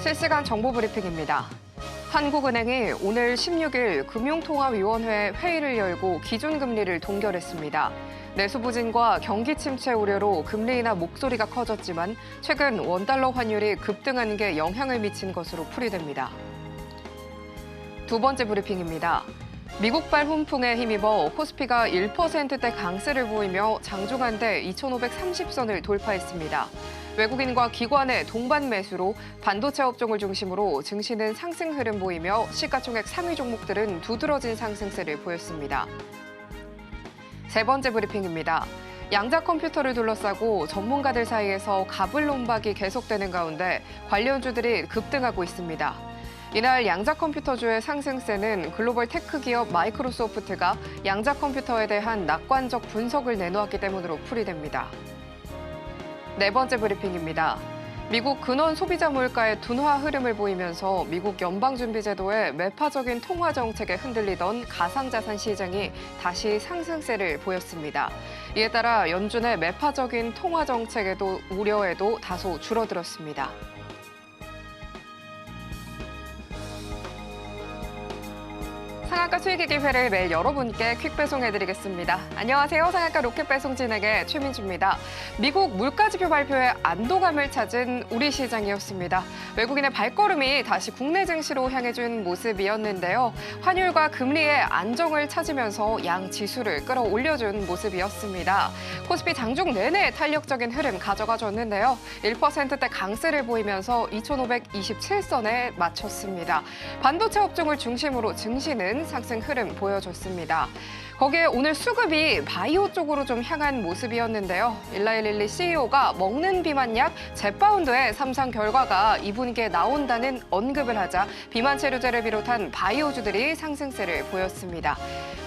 실시간 정보 브리핑입니다. 한국은행이 오늘 16일 금융통화위원회 회의를 열고 기준금리를 동결했습니다. 내수 부진과 경기 침체 우려로 금리 인하 목소리가 커졌지만 최근 원달러 환율이 급등한 게 영향을 미친 것으로 풀이됩니다. 두 번째 브리핑입니다. 미국발 훈풍에 힘입어 코스피가 1%대 강세를 보이며 장중한데 2,530선을 돌파했습니다. 외국인과 기관의 동반 매수로 반도체 업종을 중심으로 증시는 상승 흐름 보이며 시가총액 상위 종목들은 두드러진 상승세를 보였습니다. 세 번째 브리핑입니다. 양자 컴퓨터를 둘러싸고 전문가들 사이에서 갑을론박이 계속되는 가운데 관련주들이 급등하고 있습니다. 이날 양자 컴퓨터주의 상승세는 글로벌 테크 기업 마이크로소프트가 양자 컴퓨터에 대한 낙관적 분석을 내놓았기 때문으로 풀이됩니다. 네 번째 브리핑입니다. 미국 근원 소비자 물가의 둔화 흐름을 보이면서 미국 연방준비제도의 매파적인 통화 정책에 흔들리던 가상자산 시장이 다시 상승세를 보였습니다. 이에 따라 연준의 매파적인 통화 정책에도 우려에도 다소 줄어들었습니다. 상한가 수익의 기회를 매일 여러분께 퀵 배송해드리겠습니다. 안녕하세요. 상한가 로켓 배송 진행의 최민주입니다. 미국 물가지표 발표에 안도감을 찾은 우리 시장이었습니다. 외국인의 발걸음이 다시 국내 증시로 향해준 모습이었는데요. 환율과 금리의 안정을 찾으면서 양 지수를 끌어올려준 모습이었습니다. 코스피 장중 내내 탄력적인 흐름 가져가줬는데요. 1%대 강세를 보이면서 2,527선에 맞췄습니다. 반도체 업종을 중심으로 증시는 상승 흐름 보여줬습니다. 거기에 오늘 수급이 바이오 쪽으로 좀 향한 모습이었는데요. 일라일릴리 CEO가 먹는 비만약 젯바운드의 3상 결과가 2분기에 나온다는 언급을 하자 비만 치료제를 비롯한 바이오주들이 상승세를 보였습니다.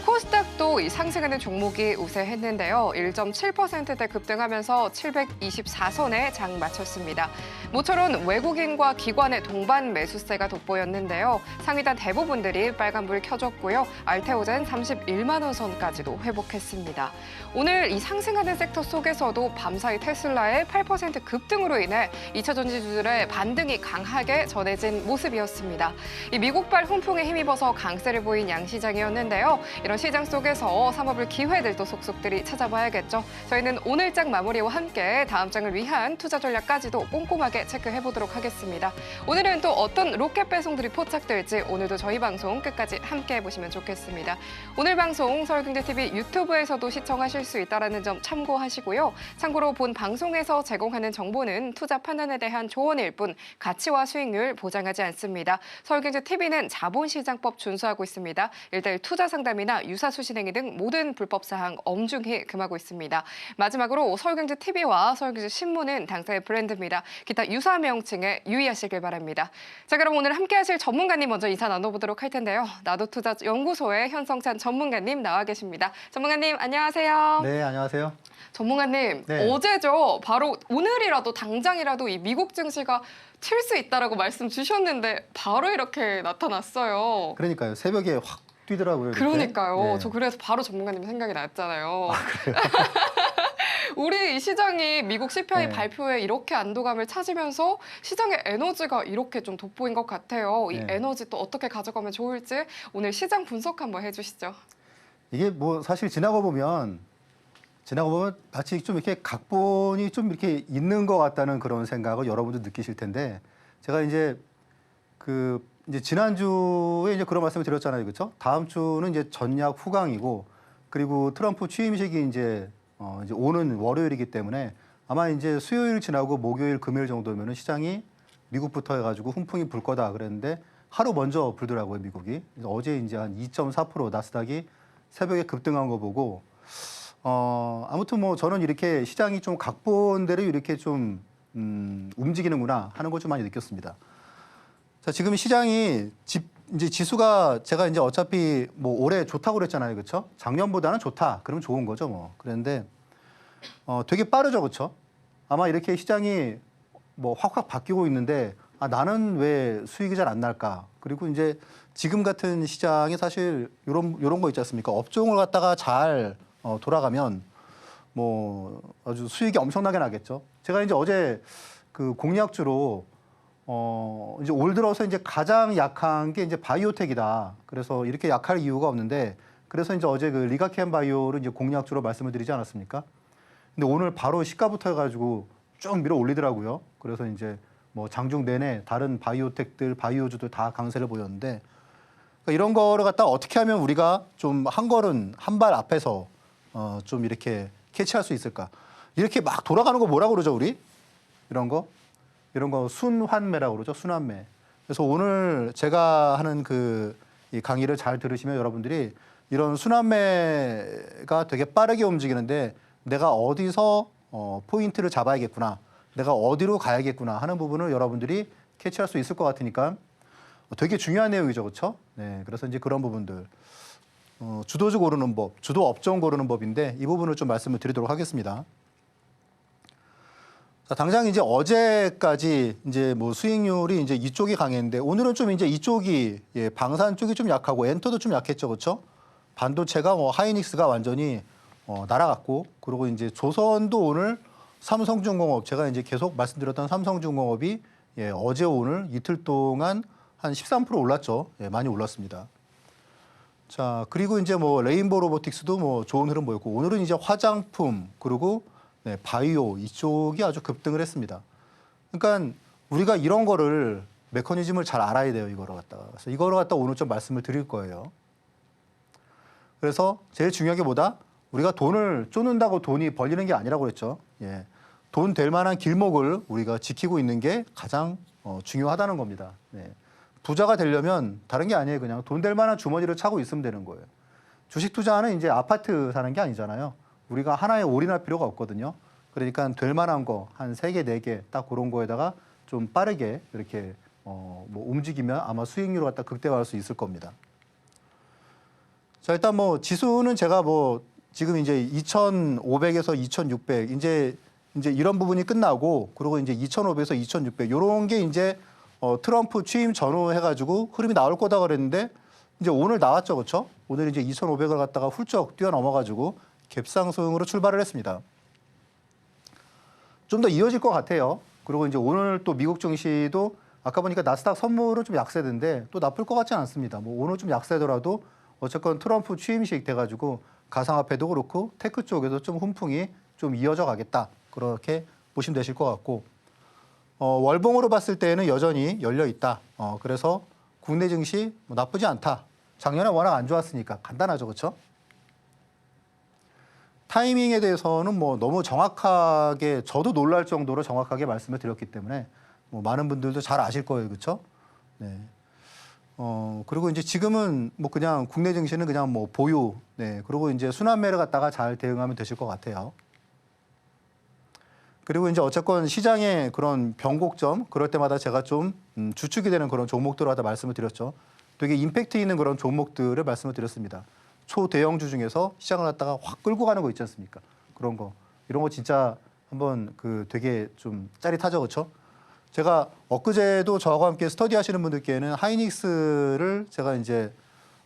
코스닥도 이 상승하는 종목이 우세했는데요. 1.7%대 급등하면서 724선에 장 마쳤습니다. 모처럼 외국인과 기관의 동반 매수세가 돋보였는데요. 상위단 대부분들이 빨간불 켜줬고요. 알테오젠 31만 원 선까지도 회복했습니다. 오늘 이 상승하는 섹터 속에서도 밤사이 테슬라의 8% 급등으로 인해 2차 전지주들의 반등이 강하게 전해진 모습이었습니다. 이 미국발 훈풍에 힘입어서 강세를 보인 양시장이었는데요. 이런 시장 속에서 삼아볼 기회들도 속속들이 찾아봐야겠죠. 저희는 오늘 장 마무리와 함께 다음 장을 위한 투자 전략까지도 꼼꼼하게 체크해보도록 하겠습니다. 오늘은 또 어떤 로켓 배송들이 포착될지 오늘도 저희 방송 끝까지 함께해보시면 좋겠습니다. 오늘 방송 서울경제TV 유튜브에서도 시청하실 수 있다는 점 참고하시고요. 참고로 본 방송에서 제공하는 정보는 투자 판단에 대한 조언일 뿐 가치와 수익률 보장하지 않습니다. 서울경제TV는 자본시장법 준수하고 있습니다. 1:1 투자 상담이나 유사수신행위 등 모든 불법 사항 엄중히 금하고 있습니다. 마지막으로 서울경제TV와 서울경제신문은 당사의 브랜드입니다. 기타 유사 명칭에 유의하시길 바랍니다. 자, 그럼 오늘 함께하실 전문가님 먼저 인사 나눠보도록 할 텐데요. 나도투자연구소의 현성찬 전문가님 나와 계십니다. 전문가님 안녕하세요. 네, 안녕하세요. 전문가님, 네. 어제죠. 바로 오늘이라도 당장이라도 이 미국 증시가 튈 수 있다라고 말씀 주셨는데 바로 이렇게 나타났어요. 그러니까요. 새벽에 확 뛰더라고요. 이렇게. 그러니까요. 네. 저 그래서 바로 전문가님 생각이 났잖아요. 그래요? 우리 이 시장이 미국 CPI 네. 발표에 이렇게 안도감을 찾으면서 시장의 에너지가 이렇게 좀 돋보인 것 같아요. 이 네. 에너지 또 어떻게 가져가면 좋을지 오늘 시장 분석 한번 해주시죠. 이게 뭐 사실 지나고 보면 마치 좀 이렇게 각본이 좀 이렇게 있는 것 같다는 그런 생각을 여러분도 느끼실 텐데 제가 이제 이제 지난주에 이제 그런 말씀을 드렸잖아요. 그렇죠? 다음 주는 이제 전략 후강이고 그리고 트럼프 취임식이 이제 오는 월요일이기 때문에 아마 이제 수요일 지나고 목요일, 금요일 정도면은 시장이 미국부터 해가지고 훈풍이 불 거다 그랬는데 하루 먼저 불더라고요, 미국이. 그래서 어제 이제 한 2.4% 나스닥이 새벽에 급등한 거 보고 아무튼 뭐 저는 이렇게 시장이 좀 각본대로 이렇게 좀 움직이는구나 하는 걸 좀 많이 느꼈습니다. 자, 지금 시장이 이제 지수가 제가 이제 어차피 뭐 올해 좋다고 그랬잖아요. 그렇죠? 작년보다는 좋다. 그러면 좋은 거죠, 뭐. 그런데 되게 빠르죠. 그렇죠? 아마 이렇게 시장이 뭐 확확 바뀌고 있는데 나는 왜 수익이 잘 안 날까? 그리고 이제 지금 같은 시장이 사실 요런 거 있지 않습니까? 업종을 갖다가 잘 돌아가면 뭐 아주 수익이 엄청나게 나겠죠. 제가 이제 어제 그 공약주로 이제 올 들어서 이제 가장 약한 게 이제 바이오텍이다. 그래서 이렇게 약할 이유가 없는데, 그래서 이제 어제 그 리가켄 바이오를 이제 공략주로 말씀을 드리지 않았습니까? 근데 오늘 바로 시가부터 해가지고 쭉 밀어 올리더라고요. 그래서 이제 뭐 장중 내내 다른 바이오텍들, 바이오주들 다 강세를 보였는데, 그러니까 이런 거를 갖다 어떻게 하면 우리가 좀 한 걸음, 한 발 앞에서 좀 이렇게 캐치할 수 있을까? 이렇게 막 돌아가는 거 뭐라고 그러죠, 우리? 이런 거? 이런 거 순환매라고 그러죠, 순환매. 그래서 오늘 제가 하는 이 강의를 잘 들으시면 여러분들이 이런 순환매가 되게 빠르게 움직이는데 내가 어디서 포인트를 잡아야겠구나, 내가 어디로 가야겠구나 하는 부분을 여러분들이 캐치할 수 있을 것 같으니까 되게 중요한 내용이죠, 그렇죠? 네, 그래서 이제 그런 부분들 주도주 고르는 법, 주도 업종 고르는 법인데 이 부분을 좀 말씀을 드리도록 하겠습니다. 자, 당장 이제 어제까지 이제 뭐 수익률이 이제 이쪽이 강했는데 오늘은 좀 이제 이쪽이 방산 쪽이 좀 약하고 엔터도 좀 약했죠, 그렇죠? 반도체가 뭐 하이닉스가 완전히 날아갔고, 그리고 이제 조선도 오늘 삼성중공업, 제가 이제 계속 말씀드렸던 삼성중공업이 어제 오늘 이틀 동안 한 13% 올랐죠. 많이 올랐습니다. 자, 그리고 이제 뭐 레인보우 로보틱스도 뭐 좋은 흐름 보였고, 오늘은 이제 화장품 그리고 바이오 이쪽이 아주 급등을 했습니다. 그러니까 우리가 이런 거를 메커니즘을 잘 알아야 돼요, 이거를 갖다가. 그래서 이거를 갖다 오늘 좀 말씀을 드릴 거예요. 그래서 제일 중요한 게 뭐다? 우리가 돈을 쫓는다고 돈이 벌리는 게 아니라고 그랬죠. 돈 될 만한 길목을 우리가 지키고 있는 게 가장 중요하다는 겁니다. 부자가 되려면 다른 게 아니에요. 그냥 돈 될 만한 주머니를 차고 있으면 되는 거예요. 주식 투자는 이제 아파트 사는 게 아니잖아요. 우리가 하나에 올인할 필요가 없거든요. 그러니까 될 만한 거 한 3개, 4개 딱 그런 거에다가 좀 빠르게 이렇게 뭐 움직이면 아마 수익률을 갖다 극대화할 수 있을 겁니다. 자, 일단 뭐 지수는 제가 뭐 지금 이제 2,500에서 2,600 이제 이런 부분이 끝나고, 그리고 이제 2,500에서 2,600 요런 게 이제 트럼프 취임 전후 해가지고 흐름이 나올 거다 그랬는데 이제 오늘 나왔죠, 그렇죠? 오늘 이제 2,500을 갖다가 훌쩍 뛰어넘어가지고 갭상승으로 출발을 했습니다. 좀 더 이어질 것 같아요. 그리고 이제 오늘 또 미국 증시도 아까 보니까 나스닥 선물은 좀 약세된데 또 나쁠 것 같지는 않습니다. 뭐 오늘 좀 약세더라도 어쨌건 트럼프 취임식 돼가지고 가상화폐도 그렇고 테크 쪽에도 좀 훈풍이 좀 이어져 가겠다, 그렇게 보시면 되실 것 같고, 월봉으로 봤을 때는 여전히 열려 있다. 그래서 국내 증시 뭐 나쁘지 않다. 작년에 워낙 안 좋았으니까 간단하죠, 그렇죠? 타이밍에 대해서는 뭐 너무 정확하게, 저도 놀랄 정도로 정확하게 말씀을 드렸기 때문에 뭐 많은 분들도 잘 아실 거예요, 그렇죠? 네. 그리고 이제 지금은 뭐 그냥 국내 증시는 그냥 뭐 보유, 그리고 이제 순환매를 갖다가 잘 대응하면 되실 것 같아요. 그리고 이제 어쨌건 시장의 그런 변곡점, 그럴 때마다 제가 좀 주축이 되는 그런 종목들을 갖다 말씀을 드렸죠. 되게 임팩트 있는 그런 종목들을 말씀을 드렸습니다. 초대형주 중에서 시장을 갖다가 확 끌고 가는 거 있지 않습니까? 그런 거. 이런 거 진짜 한번 되게 좀 짜릿하죠, 그렇죠? 제가 엊그제도 저하고 함께 스터디 하시는 분들께는 하이닉스를 제가 이제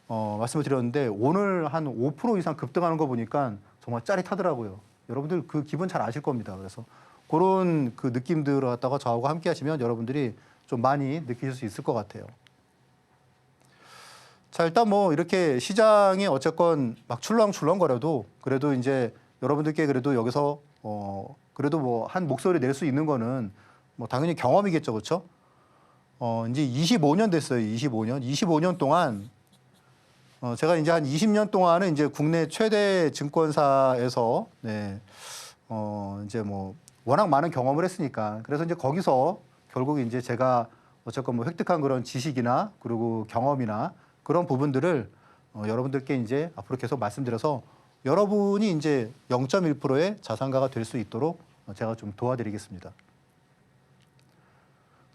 말씀을 드렸는데 오늘 한 5% 이상 급등하는 거 보니까 정말 짜릿하더라고요. 여러분들 그 기분 잘 아실 겁니다. 그래서 그런 그 느낌들을 갖다가 저하고 함께 하시면 여러분들이 좀 많이 느끼실 수 있을 것 같아요. 자, 일단 뭐 이렇게 시장이 어쨌건 막 출렁출렁거려도 그래도 이제 여러분들께 그래도 여기서 그래도 뭐 한 목소리 낼 수 있는 거는 뭐 당연히 경험이겠죠, 그렇죠? 이제 25년 됐어요, 25년. 25년 동안 제가 이제 한 20년 동안은 이제 국내 최대 증권사에서 이제 뭐 워낙 많은 경험을 했으니까, 그래서 이제 거기서 결국 이제 제가 어쨌건 뭐 획득한 그런 지식이나 그리고 경험이나 그런 부분들을 여러분들께 이제 앞으로 계속 말씀드려서 여러분이 이제 0.1%의 자산가가 될 수 있도록 제가 좀 도와드리겠습니다.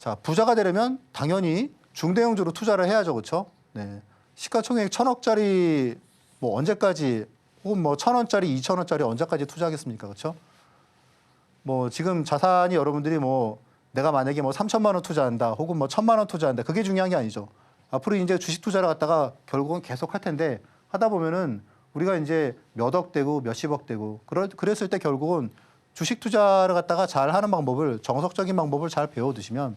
자, 부자가 되려면 당연히 중대형주로 투자를 해야죠, 그렇죠? 시가총액 1,000억짜리 뭐 언제까지, 혹은 뭐 1,000원짜리, 2,000원짜리 언제까지 투자하겠습니까, 그렇죠? 뭐 지금 자산이 여러분들이 뭐 내가 만약에 뭐 3천만 원 투자한다, 혹은 뭐 1,000만 원 투자한다, 그게 중요한 게 아니죠. 앞으로 이제 주식 투자를 갖다가 결국은 계속 할 텐데 하다 보면은 우리가 이제 몇억 되고 몇십억 되고 그랬을 때 결국은 주식 투자를 갖다가 잘 하는 방법을, 정석적인 방법을 잘 배워두시면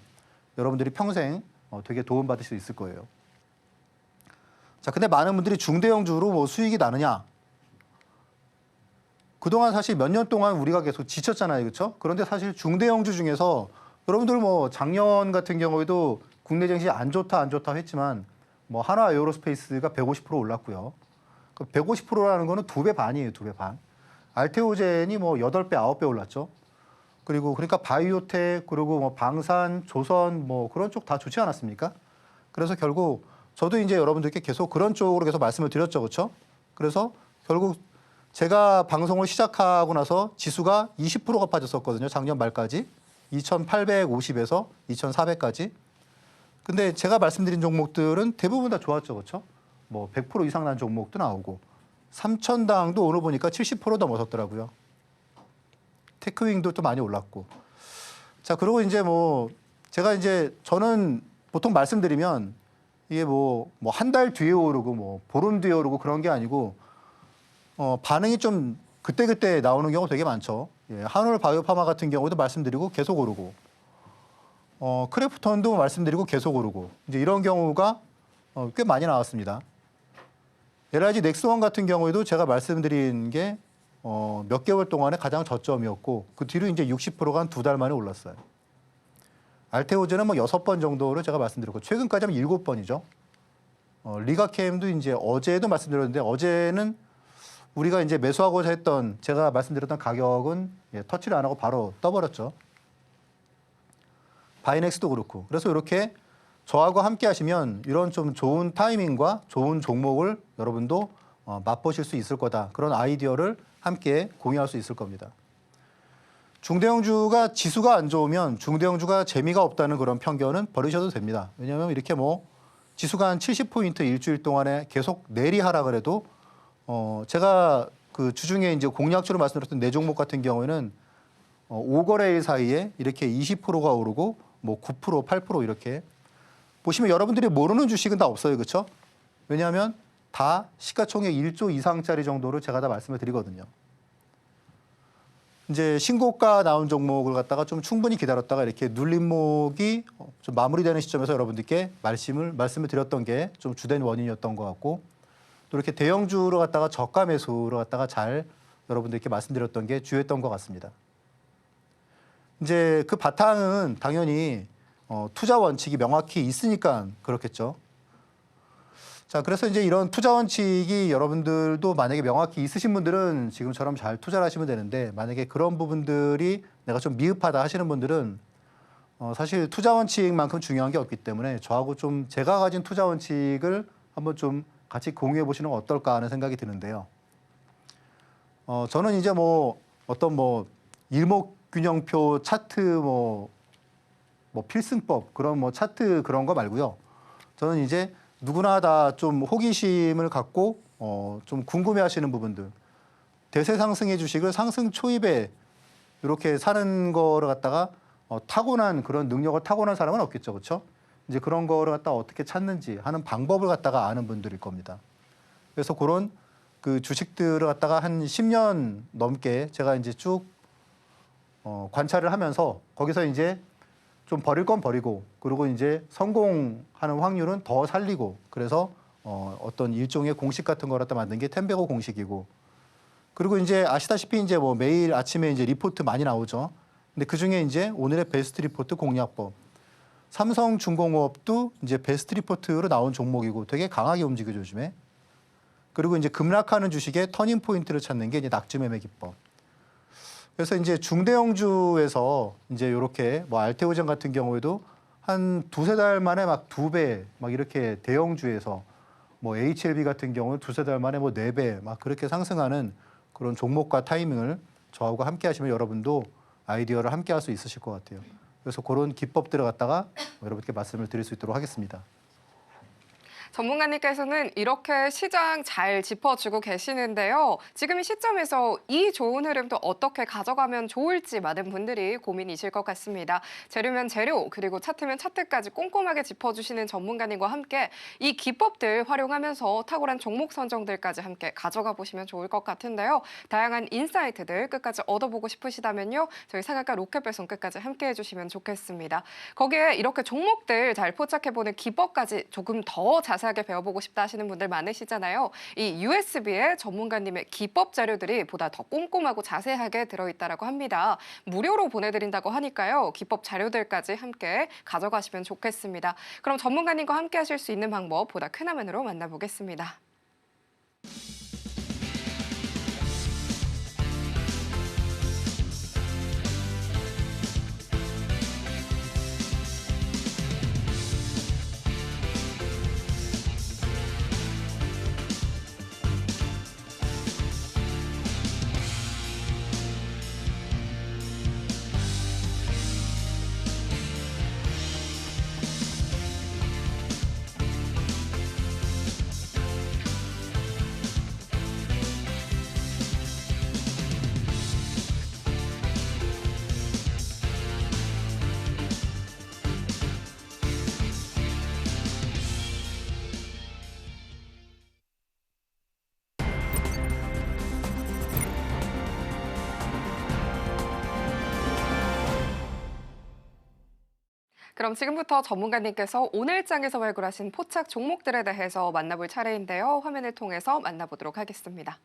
여러분들이 평생 되게 도움받을 수 있을 거예요. 자, 근데 많은 분들이 중대형주로 뭐 수익이 나느냐? 그동안 사실 몇 년 동안 우리가 계속 지쳤잖아요. 그렇죠? 그런데 사실 중대형주 중에서 여러분들 뭐 작년 같은 경우에도 국내 증시 안 좋다 했지만 뭐 한화 에어로스페이스가 150% 올랐고요. 그 150%라는 거는 2배 반이에요. 2배 반. 알테오젠이 뭐 8배, 9배 올랐죠. 그리고 그러니까 바이오텍 그리고 뭐 방산, 조선 뭐 그런 쪽 다 좋지 않았습니까? 그래서 결국 저도 이제 여러분들께 계속 그런 쪽으로 계속 말씀을 드렸죠. 그렇죠? 그래서 결국 제가 방송을 시작하고 나서 지수가 20%가 빠졌었거든요. 작년 말까지. 2,850에서 2,400까지. 근데 제가 말씀드린 종목들은 대부분 다 좋았죠. 그렇죠? 뭐 100% 이상 난 종목도 나오고 3,000당도 오늘 보니까 70% 넘어섰더라고요. 테크윙도 또 많이 올랐고. 자, 그리고 이제 뭐 제가 이제 저는 보통 말씀드리면 이게 뭐 한 달 뒤에 오르고 뭐 보름 뒤에 오르고 그런 게 아니고 반응이 좀 그때그때 나오는 경우가 되게 많죠. 예, 한올 바이오파마 같은 경우도 말씀드리고 계속 오르고 크래프톤도 말씀드리고 계속 오르고 이제 이런 경우가 꽤 많이 나왔습니다. LIG 넥스원 같은 경우에도 제가 말씀드린 게 몇 개월 동안에 가장 저점이었고 그 뒤로 이제 60%가 한 2달 만에 올랐어요. 알테오젠은 뭐 6번 정도로 제가 말씀드렸고 최근까지 하면 7번이죠. 리가케임도 이제 어제도 말씀드렸는데 어제는 우리가 이제 매수하고자 했던 제가 말씀드렸던 가격은 터치를 안 하고 바로 떠버렸죠. 바이넥스도 그렇고. 그래서 이렇게 저하고 함께 하시면 이런 좀 좋은 타이밍과 좋은 종목을 여러분도 맛보실 수 있을 거다. 그런 아이디어를 함께 공유할 수 있을 겁니다. 중대형주가 지수가 안 좋으면 중대형주가 재미가 없다는 그런 편견은 버리셔도 됩니다. 왜냐하면 이렇게 뭐 지수가 한 70포인트 일주일 동안에 계속 내리 하락을 해도 제가 그 주중에 이제 공략주로 말씀드렸던 네 종목 같은 경우에는 5거래일 사이에 이렇게 20%가 오르고 뭐 9%, 8% 이렇게 보시면 여러분들이 모르는 주식은 다 없어요. 그렇죠? 왜냐하면 다 시가총액 1조 이상짜리 정도로 제가 다 말씀을 드리거든요. 이제 신고가 나온 종목을 갖다가 좀 충분히 기다렸다가 이렇게 눌림목이 좀 마무리되는 시점에서 여러분들께 말씀을 드렸던 게 좀 주된 원인이었던 것 같고 또 이렇게 대형주로 갖다가 저가 매수로 갖다가 잘 여러분들께 말씀드렸던 게 주요했던 것 같습니다. 이제 그 바탕은 당연히 투자 원칙이 명확히 있으니까 그렇겠죠. 자, 그래서 이제 이런 투자 원칙이 여러분들도 만약에 명확히 있으신 분들은 지금처럼 잘 투자를 하시면 되는데 만약에 그런 부분들이 내가 좀 미흡하다 하시는 분들은 사실 투자 원칙만큼 중요한 게 없기 때문에 저하고 좀 제가 가진 투자 원칙을 한번 좀 같이 공유해 보시는 건 어떨까 하는 생각이 드는데요. 저는 이제 뭐 어떤 뭐 일목균형표 차트 뭐 필승법 그런 뭐 차트 그런 거 말고요. 저는 이제 누구나 다 좀 호기심을 갖고 좀 궁금해하시는 부분들 대세 상승의 주식을 상승 초입에 이렇게 사는 거를 갖다가 타고난 그런 능력을 타고난 사람은 없겠죠, 그렇죠? 이제 그런 거를 갖다가 어떻게 찾는지 하는 방법을 갖다가 아는 분들일 겁니다. 그래서 그런 그 주식들을 갖다가 한 10년 넘게 제가 이제 쭉 관찰을 하면서 거기서 이제 좀 버릴 건 버리고 그리고 이제 성공하는 확률은 더 살리고 그래서 어떤 일종의 공식 같은 걸 갖다 만든 게 텐베고 공식이고 그리고 이제 아시다시피 이제 뭐 매일 아침에 이제 리포트 많이 나오죠. 근데 그 중에 이제 오늘의 베스트 리포트 공략법 삼성중공업도 이제 베스트 리포트로 나온 종목이고 되게 강하게 움직여죠 요즘에. 그리고 이제 급락하는 주식의 터닝 포인트를 찾는 게 이제 낙지 매매 기법. 그래서 이제 중대형주에서 이제 이렇게 뭐 알테오젠 같은 경우에도 한 2~3달 만에 막 2배 막 이렇게 대형주에서 뭐 HLB 같은 경우는 2~3달 만에 뭐 4배 막 그렇게 상승하는 그런 종목과 타이밍을 저하고 함께 하시면 여러분도 아이디어를 함께 할 수 있으실 것 같아요. 그래서 그런 기법들을 갖다가 여러분께 말씀을 드릴 수 있도록 하겠습니다. 전문가님께서는 이렇게 시장 잘 짚어주고 계시는데요. 지금 이 시점에서 이 좋은 흐름도 어떻게 가져가면 좋을지 많은 분들이 고민이실 것 같습니다. 재료면 재료, 그리고 차트면 차트까지 꼼꼼하게 짚어주시는 전문가님과 함께 이 기법들 활용하면서 탁월한 종목 선정들까지 함께 가져가 보시면 좋을 것 같은데요. 다양한 인사이트들 끝까지 얻어보고 싶으시다면요. 저희 상한가 로켓배송 끝까지 함께 해주시면 좋겠습니다. 거기에 이렇게 종목들 잘 포착해보는 기법까지 조금 더 자세하게 배워보고 싶다 하시는 분들 많으시잖아요. 이 USB에 전문가님의 기법 자료들이 보다 더 꼼꼼하고 자세하게 들어있다고 합니다. 무료로 보내드린다고 하니까요. 기법 자료들까지 함께 가져가시면 좋겠습니다. 그럼 전문가님과 함께 하실 수 있는 방법 보다 큰 화면으로 만나보겠습니다. 그럼 지금부터 전문가님께서 오늘장에서 발굴하신 포착 종목들에 대해서 만나볼 차례인데요. 화면을 통해서 만나보도록 하겠습니다.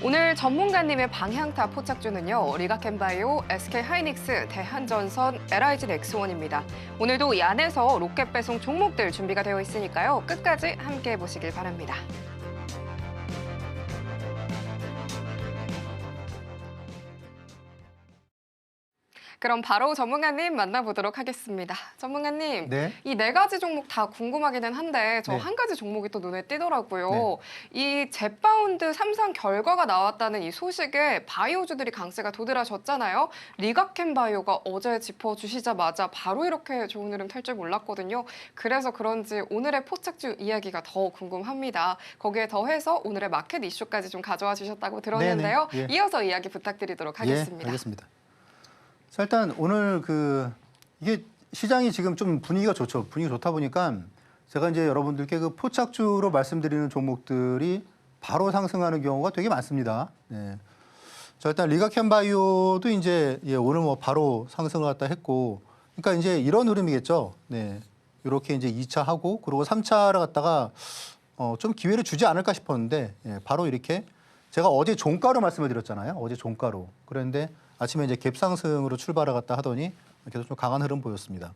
오늘 전문가님의 방향타 포착주는요. 리가켄바이오, SK하이닉스, 대한전선, LIG넥스원입니다. 오늘도 이 안에서 로켓 배송 종목들 준비가 되어 있으니까요. 끝까지 함께해 보시길 바랍니다. 그럼 바로 전문가님 만나보도록 하겠습니다. 전문가님, 네. 이 네 가지 종목 다 궁금하기는 한데 저 네. 한 가지 종목이 또 눈에 띄더라고요. 네. 이 젯바운드 3상 결과가 나왔다는 이 소식에 바이오주들이 강세가 도드라졌잖아요. 리가켄바이오가 어제 짚어주시자마자 바로 이렇게 좋은 흐름 탈 줄 몰랐거든요. 그래서 그런지 오늘의 포착주 이야기가 더 궁금합니다. 거기에 더해서 오늘의 마켓 이슈까지 좀 가져와 주셨다고 들었는데요. 네네. 예. 이어서 이야기 부탁드리도록 하겠습니다. 예, 알겠습니다. 자, 일단 오늘 이게 시장이 지금 좀 분위기가 좋죠. 분위기 좋다 보니까 제가 이제 여러분들께 그 포착주로 말씀드리는 종목들이 바로 상승하는 경우가 되게 많습니다. 네. 자, 일단 리가켄바이오도 이제 오늘 뭐 바로 상승을 갖다 했고, 그러니까 이제 이런 흐름이겠죠. 네. 이렇게 이제 2차 하고 그리고 3차를 갖다가 좀 기회를 주지 않을까 싶었는데 바로 이렇게 제가 어제 종가로 말씀을 드렸잖아요. 어제 종가로. 그런데 아침에 이제 갭상승으로 출발을 갖다 하더니 계속 좀 강한 흐름 보였습니다.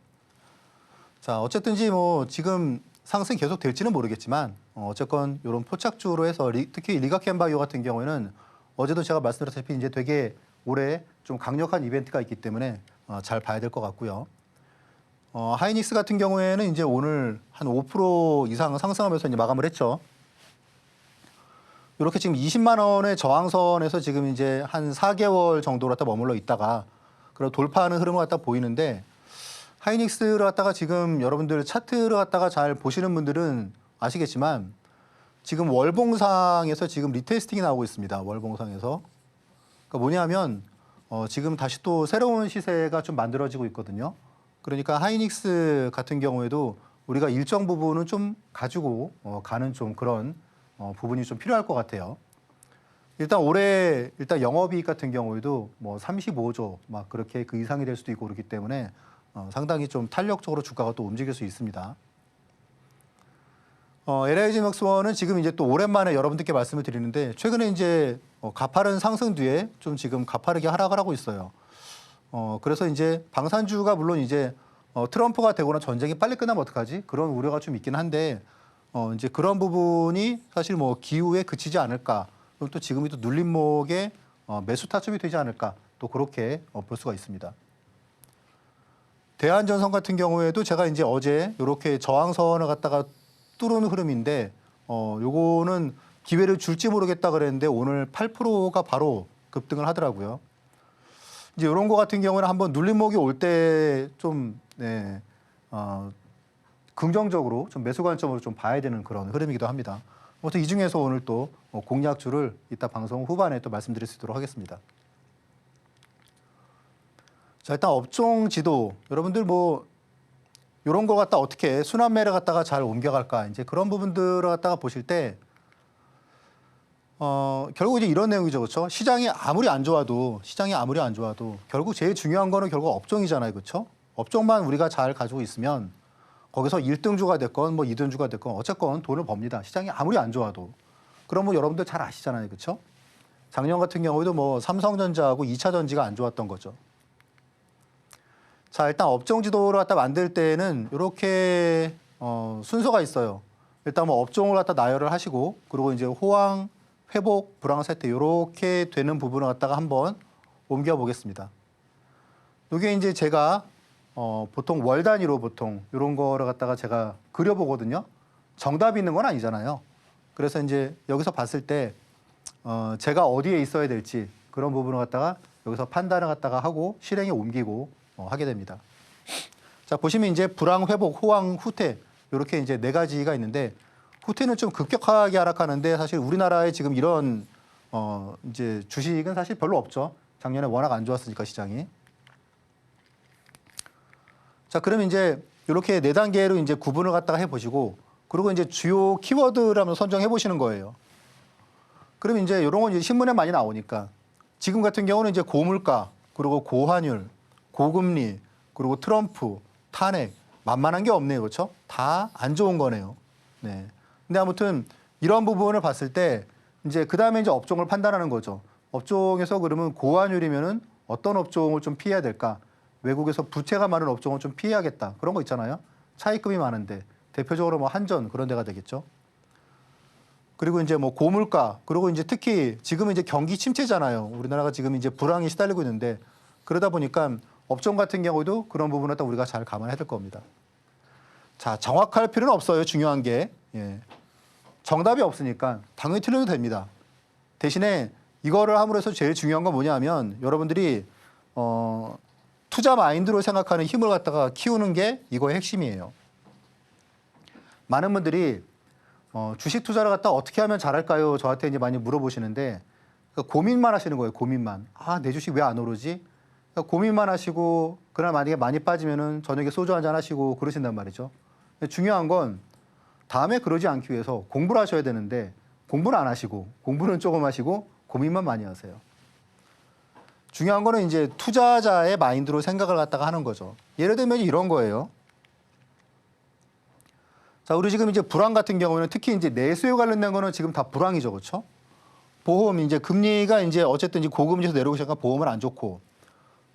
자, 어쨌든지 뭐 지금 상승이 계속 될지는 모르겠지만 어쨌건 이런 포착주로 해서 특히 리가켄바이오 같은 경우에는 어제도 제가 말씀드렸다시피 이제 되게 올해 좀 강력한 이벤트가 있기 때문에 잘 봐야 될 것 같고요. 하이닉스 같은 경우에는 이제 오늘 한 5% 이상 상승하면서 이제 마감을 했죠. 이렇게 지금 20만 원의 저항선에서 지금 이제 한 4개월 정도로 갖다 머물러 있다가 그리고 돌파하는 흐름을 갖다 보이는데 하이닉스를 갖다가 지금 여러분들 차트를 갖다가 잘 보시는 분들은 아시겠지만 지금 월봉상에서 지금 리테스팅이 나오고 있습니다. 월봉상에서. 그러니까 뭐냐면 지금 다시 또 새로운 시세가 좀 만들어지고 있거든요. 그러니까 하이닉스 같은 경우에도 우리가 일정 부분은 좀 가지고 가는 좀 그런 부분이 좀 필요할 것 같아요. 일단 올해 영업이익 같은 경우에도 뭐 35조 막 그렇게 그 이상이 될 수도 있고 그렇기 때문에 상당히 좀 탄력적으로 주가가 또 움직일 수 있습니다. LIG맥스원은 지금 이제 또 오랜만에 여러분들께 말씀을 드리는데 최근에 이제 가파른 상승 뒤에 좀 지금 가파르게 하락을 하고 있어요. 그래서 이제 방산주가 물론 이제 트럼프가 되거나 전쟁이 빨리 끝나면 어떡하지? 그런 우려가 좀 있긴 한데 이제 그런 부분이 사실 뭐 기후에 그치지 않을까. 그리고 또 지금이 또 눌림목의 매수 타점이 되지 않을까. 또 그렇게 볼 수가 있습니다. 대한전선 같은 경우에도 제가 이제 어제 이렇게 저항선을 갖다가 뚫은 흐름인데 요거는 기회를 줄지 모르겠다 그랬는데 오늘 8%가 바로 급등을 하더라고요. 이제 이런 거 같은 경우는 한번 눌림목이 올 때 좀 긍정적으로 좀 매수 관점으로 좀 봐야 되는 그런 흐름이기도 합니다. 아무튼 이 중에서 오늘 또 공략주를 이따 방송 후반에 또 말씀드릴 수 있도록 하겠습니다. 자, 일단 업종 지도 여러분들 뭐 이런 거 갖다 어떻게 순환매를 갖다가 잘 옮겨갈까 이제 그런 부분들을 갖다가 보실 때 결국 이제 이런 내용이죠, 그렇죠? 시장이 아무리 안 좋아도 결국 제일 중요한 거는 결국 업종이잖아요, 그렇죠? 업종만 우리가 잘 가지고 있으면 거기서 1등주가 됐건 뭐 2등주가 됐건 어쨌건 돈을 법니다. 시장이 아무리 안 좋아도. 그럼 뭐 여러분들 잘 아시잖아요, 그렇죠? 작년 같은 경우에도 뭐 삼성전자하고 2차 전지가 안 좋았던 거죠. 자, 일단 업종 지도를 갖다 만들 때는 이렇게 순서가 있어요. 일단 뭐 업종을 갖다 나열을 하시고 그리고 이제 호황, 회복, 불황 세태 이렇게 되는 부분을 갖다가 한번 옮겨 보겠습니다. 이게 이제 제가 보통 월 단위로 보통 이런 거를 갖다가 제가 그려보거든요. 정답이 있는 건 아니잖아요. 그래서 이제 여기서 봤을 때 제가 어디에 있어야 될지 그런 부분을 갖다가 여기서 판단을 갖다가 하고 실행에 옮기고 하게 됩니다. 자, 보시면 이제 불황, 회복, 호황, 후퇴 이렇게 이제 네 가지가 있는데 후퇴는 좀 급격하게 하락하는데 사실 우리나라에 지금 이런 이제 주식은 사실 별로 없죠. 작년에 워낙 안 좋았으니까 시장이. 자, 그럼 이제 이렇게 네 단계로 이제 구분을 갖다가 해보시고 그리고 이제 주요 키워드를 한번 선정해 보시는 거예요. 그럼 이제 이런 건 이제 신문에 많이 나오니까 지금 같은 경우는 이제 고물가 그리고 고환율, 고금리 그리고 트럼프, 탄핵 만만한 게 없네요, 그렇죠? 다 안 좋은 거네요. 네. 근데 아무튼 이런 부분을 봤을 때 이제 그 다음에 이제 업종을 판단하는 거죠. 업종에서 그러면 고환율이면은 어떤 업종을 좀 피해야 될까? 외국에서 부채가 많은 업종을 좀 피해야겠다. 그런 거 있잖아요. 차입금이 많은데 대표적으로 뭐 한전 그런 데가 되겠죠. 그리고 이제 뭐 고물가 그리고 이제 특히 지금은 이제 경기 침체잖아요. 우리나라가 지금 이제 불황이 시달리고 있는데 그러다 보니까 업종 같은 경우도 그런 부분을 또 우리가 잘 감안해야 될 겁니다. 자, 정확할 필요는 없어요. 중요한 게. 예. 정답이 없으니까 당연히 틀려도 됩니다. 대신에 이거를 함으로 해서 제일 중요한 건 뭐냐면 여러분들이 투자 마인드로 생각하는 힘을 갖다가 키우는 게 이거의 핵심이에요. 많은 분들이 주식 투자를 갖다 어떻게 하면 잘할까요? 저한테 이제 많이 물어보시는데 그러니까 고민만 하시는 거예요. 고민만. 아, 내 주식 왜 안 오르지? 그러니까 고민만 하시고 그날 만약에 많이 빠지면은 저녁에 소주 한잔 하시고 그러신단 말이죠. 근데 중요한 건 다음에 그러지 않기 위해서 공부를 하셔야 되는데 공부는 안 하시고 공부는 조금 하시고 고민만 많이 하세요. 중요한 거는 이제 투자자의 마인드로 생각을 갖다가 하는 거죠. 예를 들면 이런 거예요. 자, 우리 지금 이제 불황 같은 경우에는 특히 이제 내수에 관련된 거는 지금 다 불황이죠, 그렇죠? 보험 이제 금리가 이제 어쨌든 이제 고금리에서 내려오기 시작하니까 보험은 안 좋고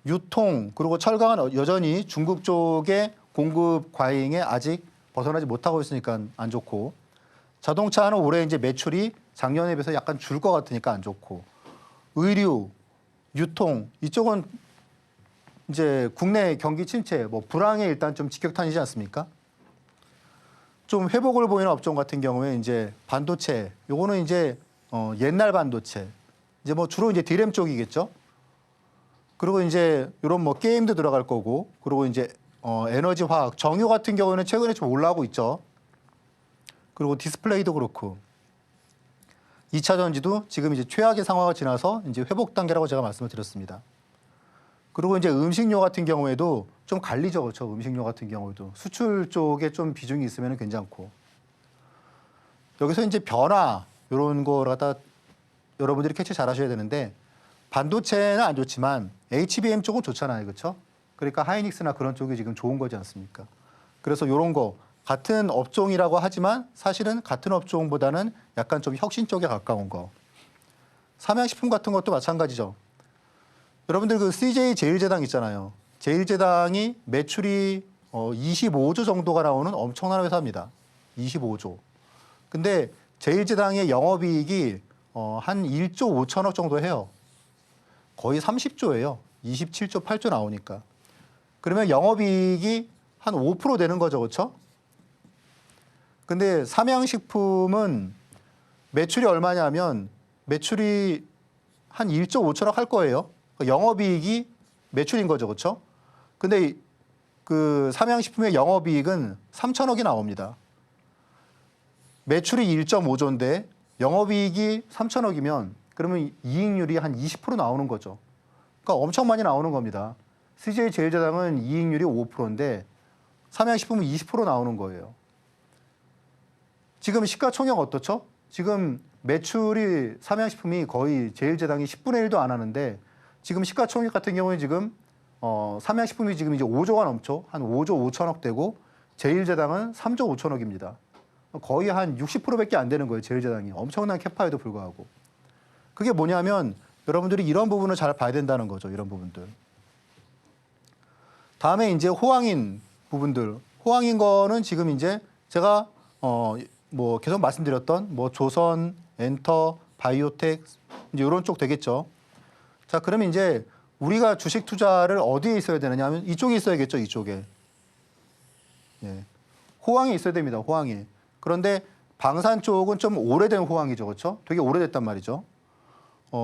유통 그리고 철강은 여전히 중국 쪽의 공급 과잉에 아직 벗어나지 못하고 있으니까 안 좋고 자동차는 올해 이제 매출이 작년에 비해서 약간 줄 것 같으니까 안 좋고 의류, 유통 이쪽은 이제 국내 경기 침체, 뭐 불황에 일단 좀 직격탄이지 않습니까? 좀 회복을 보이는 업종 같은 경우에 이제 반도체, 요거는 이제 옛날 반도체, 이제 뭐 주로 이제 디램 쪽이겠죠. 그리고 이제 이런 뭐 게임도 들어갈 거고, 그리고 이제 에너지 화학, 정유 같은 경우에는 최근에 좀 올라오고 있죠. 그리고 디스플레이도 그렇고, 2차 전지도 지금 이제 최악의 상황을 지나서 이제 회복 단계라고 제가 말씀을 드렸습니다. 그리고 이제 음식료 같은 경우에도 좀 갈리죠, 그렇죠? 음식료 같은 경우에도 수출 쪽에 좀 비중이 있으면 괜찮고, 여기서 이제 변화 이런 걸 갖다 여러분들이 캐치 잘 하셔야 되는데, 반도체는 안 좋지만 HBM 쪽은 좋잖아요, 그렇죠? 그러니까 하이닉스나 그런 쪽이 지금 좋은 거지 않습니까? 그래서 이런 거 같은 업종이라고 하지만 사실은 같은 업종보다는 약간 좀 혁신 쪽에 가까운 거. 삼양식품 같은 것도 마찬가지죠. 여러분들 그 CJ 제일제당 있잖아요. 제일제당이 매출이 25조 정도가 나오는 엄청난 회사입니다. 25조. 근데 제일제당의 영업이익이 한 1조 5천억 정도 해요. 거의 30조예요. 27조, 8조 나오니까. 그러면 영업이익이 한 5% 되는 거죠, 그렇죠? 근데 삼양식품은 매출이 얼마냐면 매출이 한 1조 5천억 할 거예요. 영업이익이 매출인 거죠, 그렇죠? 근데 그 삼양식품의 영업이익은 3천억이 나옵니다. 매출이 1.5조인데 영업이익이 3천억이면 그러면 이익률이 한 20% 나오는 거죠. 그러니까 엄청 많이 나오는 겁니다. CJ 제일제당은 이익률이 5%인데 삼양식품은 20% 나오는 거예요. 지금 시가총액 어떻죠? 지금 매출이 삼양식품이 거의 제일제당이 10분의 1도 안 하는데 지금 시가총액 같은 경우에 지금 삼양식품이 지금 이제 5조가 넘죠. 한 5조 5천억 되고 제일제당은 3조 5천억입니다. 거의 한 60%밖에 안 되는 거예요. 제일제당이. 엄청난 캐파에도 불구하고. 그게 뭐냐면 여러분들이 이런 부분을 잘 봐야 된다는 거죠. 이런 부분들. 다음에 이제 호황인 부분들. 호황인 거는 지금 이제 제가 뭐 계속 말씀드렸던 뭐 조선, 엔터, 바이오텍 이제 이런 쪽 되겠죠. 자, 그러면 이제 우리가 주식 투자를 어디에 있어야 되느냐 하면 이쪽에 있어야겠죠. 이쪽에. 예. 호황이 있어야 됩니다. 호황이. 그런데 방산 쪽은 좀 오래된 호황이죠. 그렇죠? 되게 오래됐단 말이죠.